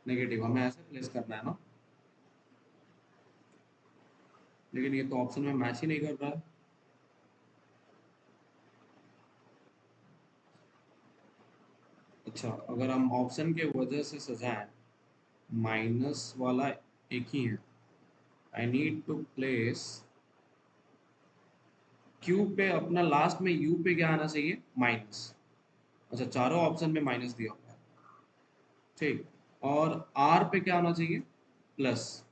नेगेटिव, हमें ऐसे प्लेस करना है ना, लेकिन ये तो ऑप्शन में मैच ही नहीं कर रहा है। अच्छा, अगर हम ऑप्शन के वजह से सजाएं, माइनस वाला एक ही है, I need to place q पे अपना, लास्ट में यू पे क्या आना चाहिए? माइनस। अच्छा, चारों ऑप्शन में माइनस दिया हुआ है, ठीक। और आर पे क्या होना चाहिए? Plus.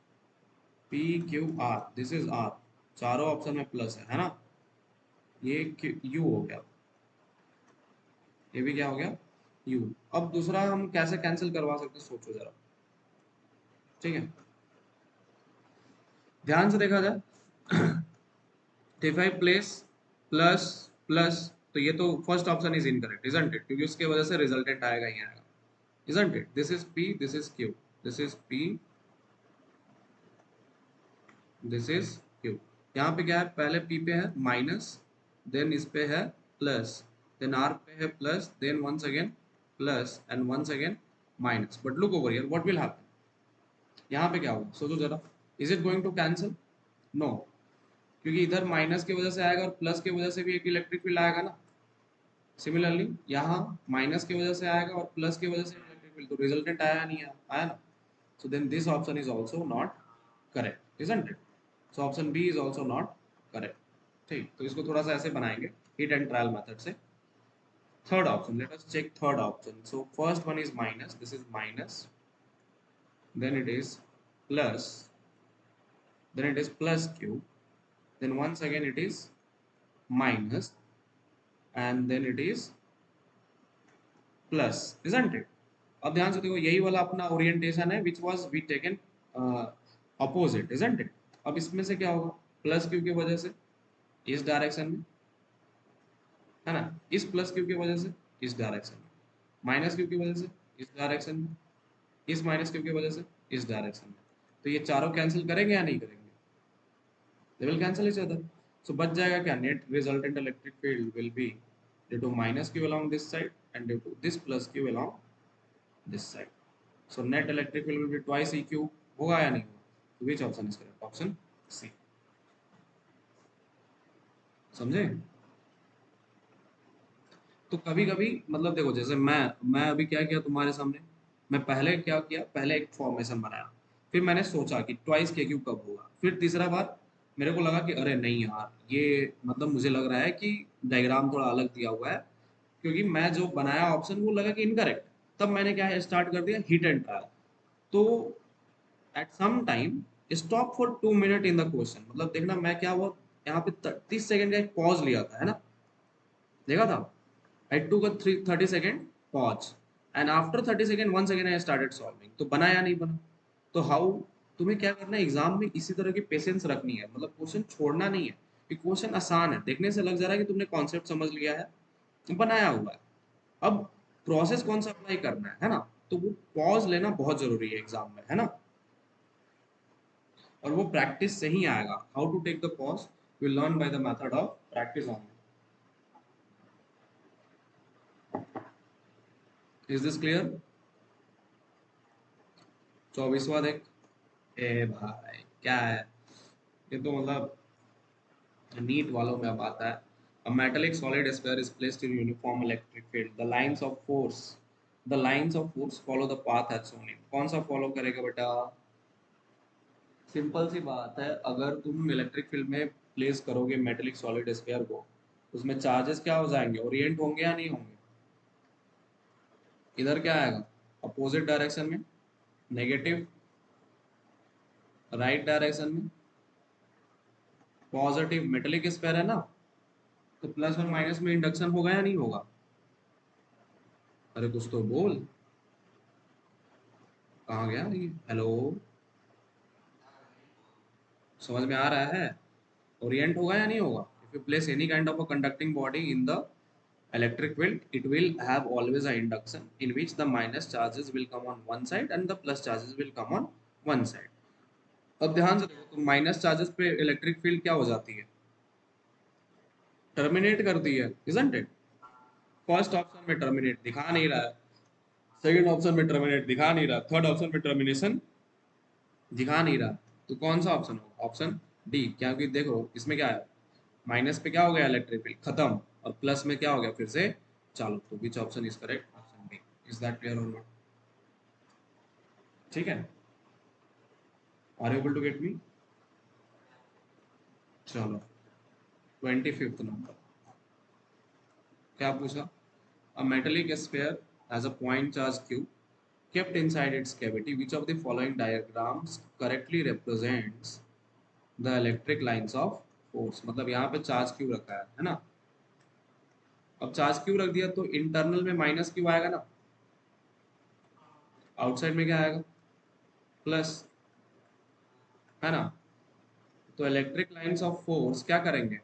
P Q R, this is R, चारों ऑप्शन में प्लस है ना। ये यू हो गया, ये भी क्या हो गया? यू। अब दूसरा हम कैसे कैंसिल करवा सकते हैं, सोचो जरा, ठीक है। ध्यान से देखा जाए, if I place plus plus, तो ये तो first option is incorrect, isn't it? क्योंकि उसके वजह से रिजल्टेंट आएगा ही आएगा, isn't it? This is P, this is Q, this is P, this is Q। यहाँ पे क्या है, पहले P पे है माइनस, देन इस पे है प्लस, देन R पे है plus, then once again plus and once again minus. But look over here, what will happen, यहाँ पे क्या होगा सोचो जरा, is it going to cancel? No, क्योंकि इधर माइनस की वजह से आएगा और प्लस की वजह से भी एक इलेक्ट्रिक फील्ड आएगा ना। सिमिलरली यहाँ माइनस की वजह से आएगा और प्लस की वजह से इलेक्ट्रिक फील्ड, तो रिजल्टेंट आया नहीं आया, आया ना। So then this option is also not correct, isn't it? So option B is also not correct. ठीक, तो इसको थोड़ा सा ऐसे बनाएंगे हिट एंड ट्रायल मेथड से। Third option, let us check third option. So first one is minus, this is minus, then it is plus, then it is plus q, then once again it is minus, and then it is plus, isn't it? अब ध्यान से देखो, यही वाला अपना orientation है which was we taken opposite, isn't it? अब इसमें से क्या होगा, प्लस क्यू की वजह से इस डायरेक्शन में, है ना, इस प्लस क्यू की वजह से इस डायरेक्शन में, माइनस क्यू की वजह से इस डायरेक्शन में, इस माइनस क्यू की वजह से इस डायरेक्शन में। तो ये चारों कैंसिल करेंगे या नहीं करेंगे? They will cancel each other. So बच जाएगा क्या, net resultant electric field will be due to minus q along this side and due to this plus q along this side. So net electric field will be twice eq, होगा या नहीं होगा? So which option is correct? Option C. समझे? तो कभी कभी मतलब देखो, जैसे मैं अभी क्या किया तुम्हारे सामने, मैं पहले क्या किया, पहले एक फॉर्मेशन बनाया, फिर मैंने सोचा कि ट्वाइस के क्यू कब होगा, फिर तीसरा बार मेरे को लगा कि अरे नहीं यार, ये मतलब मुझे लग रहा है कि डायग्राम थोड़ा अलग दिया हुआ है, क्योंकि मैं जो बनाया ऑप्शन वो लगा कि इनकरेक्ट। तब मैंने क्या है, स्टार्ट कर दिया हिट एंड ट्रायल। तो at some time stop for 2 minute in the question, मतलब देखना मैं क्या हुआ, यहाँ पे 30 सेकंड का एक पॉज लिया था, है ना, देखा था। I took a 30 second pause and after 30 second once again I started solving। तो बना या नहीं बना? तो हाउ, तुम्हें क्या करना है एग्जाम में, इसी तरह की पेशेंस रखनी है, मतलब क्वेश्चन छोड़ना नहीं है। ये क्वेश्चन आसान है, देखने से लग जा रहा है कि तुमने कॉन्सेप्ट समझ लिया है, बनाया हुआ है। अब प्रोसेस कौन सा अप्लाई करना है ना, तो वो पॉज लेना बहुत जरूरी है एग्जाम में, है ना। और वो प्रैक्टिस से ही आएगा। How to take the pause, will learn by the method of practice only. Is this clear? 24वां देख। ए भाई क्या है, ये तो मतलब नीट वालों में अब आता है। A metallic solid sphere is placed in uniform electric field. The lines of force, the lines of force follow the path as shown in। कौन सा फॉलो करेगा बेटा? सिंपल सी बात है, अगर तुम इलेक्ट्रिक फील्ड में प्लेस करोगे मेटेलिक सॉलिड स्फीयर को, उसमें चार्जेस क्या हो जाएंगे, ओरिएंट होंगे या नहीं होंगे? इधर क्या आएगा, अपोजिट डायरेक्शन में नेगेटिव, राइट डायरेक्शन में पॉजिटिव। मेटेलिक स्फीयर है ना, तो प्लस और माइनस में इंडक्शन होगा या नहीं होगा? अरे कुछ तो बोल, कहाँ गया ये, हेलो, समझ में आ रहा है? ओरिएंट होगा या नहीं होगा? If you place any kind of a conducting body in the electric field, it will have always a induction in which the minus charges will come on one side and the plus charges will come on one side। अब ध्यान से देखो, तो minus charges पे electric field क्या हो जाती है, टर्मिनेट करती है, isn't it? फर्स्ट ऑप्शन में टर्मिनेट दिखा नहीं रहा है, सेकंड ऑप्शन में टर्मिनेट दिखा नहीं रहा, थर्ड ऑप्शन में टर्मिनेशन दिखा नहीं रहा। तो कौन सा ऑप्शन होगा? Option D. क्योंकि देखो इसमें क्या है, माइनस पे क्या हो गया, इलेक्ट्रिक फील्ड खत्म, और प्लस में क्या हो गया, फिर से चालू। तो which option is correct? Option B. Is that clear और नॉट? ठीक है, are able to get me? चलो, 25th नंबर क्या पूछा, a metallic sphere has a point charge q kept inside its cavity, which of the following diagrams correctly represents the electric lines of force। मतलब यहाँ पे charge Q रखा है ना, अब चार्ज क्यू रख दिया तो इंटरनल में माइनस क्यू आएगा ना, आउटसाइड में क्या आएगा, प्लस, है ना। तो इलेक्ट्रिक लाइंस ऑफ फोर्स क्या करेंगे,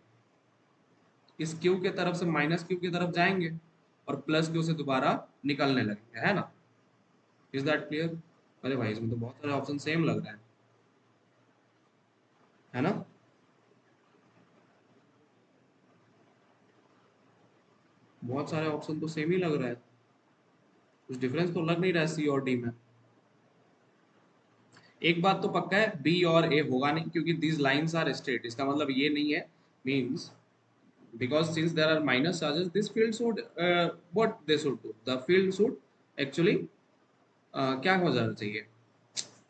इस क्यू के तरफ से माइनस क्यू की तरफ जाएंगे और प्लस क्यू से दोबारा निकलने लगेंगे, है ना। Is that clear? अरे भाई इसमें तो बहुत सारे ऑप्शन सेम लग रहे हैं, है ना? बहुत सारे ऑप्शन तो सेम ही लग रहा है, कुछ डिफरेंस तो लग नहीं रहा है सी और डी में। एक बात तो पक्का है, बी और ए होगा नहीं, क्योंकि दीज लाइंस आर स्ट्रेट। इसका मतलब ये नहीं है, means because since there are minus charges, this field should what they should do, the field should actually क्या हो जाना चाहिए,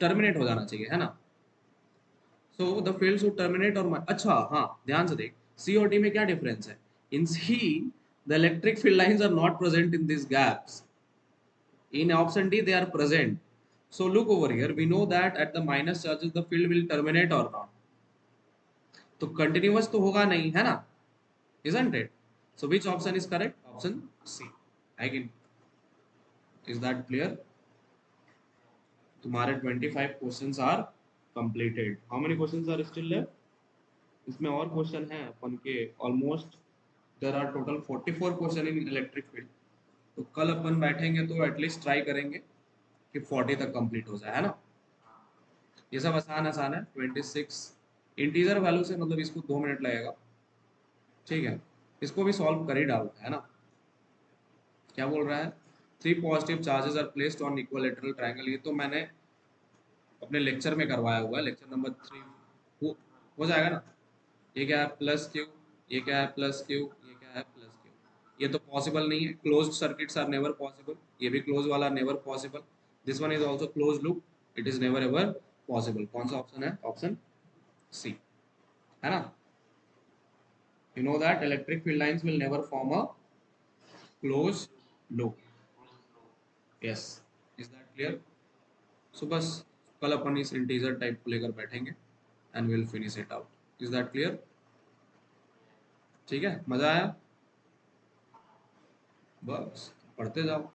टर्मिनेट हो जाना चाहिए, है ना? So the field should terminate और अच्छा हाँ, ध्यान से देख, सी और डी में क्या डिफरेंस है। In C the electric field lines are not present in this gaps, in option D they are present. So look over here, we know that at the minus charges the field will terminate or not, तो continuous तो होगा नहीं, है ना? isn't it? So which option is correct? Option C. Again, is that clear? तुम्हारे 25 questions are completed. How many questions are still left? इसमें और question हैं अपन के, almost there are total 44 question in electric field. तो कल अपन बैठेंगे तो एटलीस्ट ट्राई करेंगे कि 40 तक कंप्लीट हो जाए, है ना? ये सब आसान आसान है। 26 इंटीजर वैल्यू से, मतलब इसको 2 मिनट लगेगा, ठीक है? इसको भी सॉल्व कर ही डालते हैं ना। क्या बोल रहा है? Three positive charges are placed on equilateral triangle, ये तो मैंने अपने लेक्चर में करवाया हुआ है, लेक्चर नंबर 3। हो जाएगा ना? ये क्या है, प्लस क्यू, ये क्या है, प्लस क्यू, ये क्या है, प्लस क्यू। ये तो पॉसिबल नहीं है, closed circuits are never possible. ये भी क्लोज वाला never possible. This one is also close loop, it is never ever possible. कौन सा ऑप्शन है? ऑप्शन सी, है ना? You know that electric field lines will never form a close loop. Yes, is that clear? So बस कल अपन इस integer type को लेकर बैठेंगे and will finish it out. Is that clear? ठीक है, मजा आया? बस पढ़ते जाओ।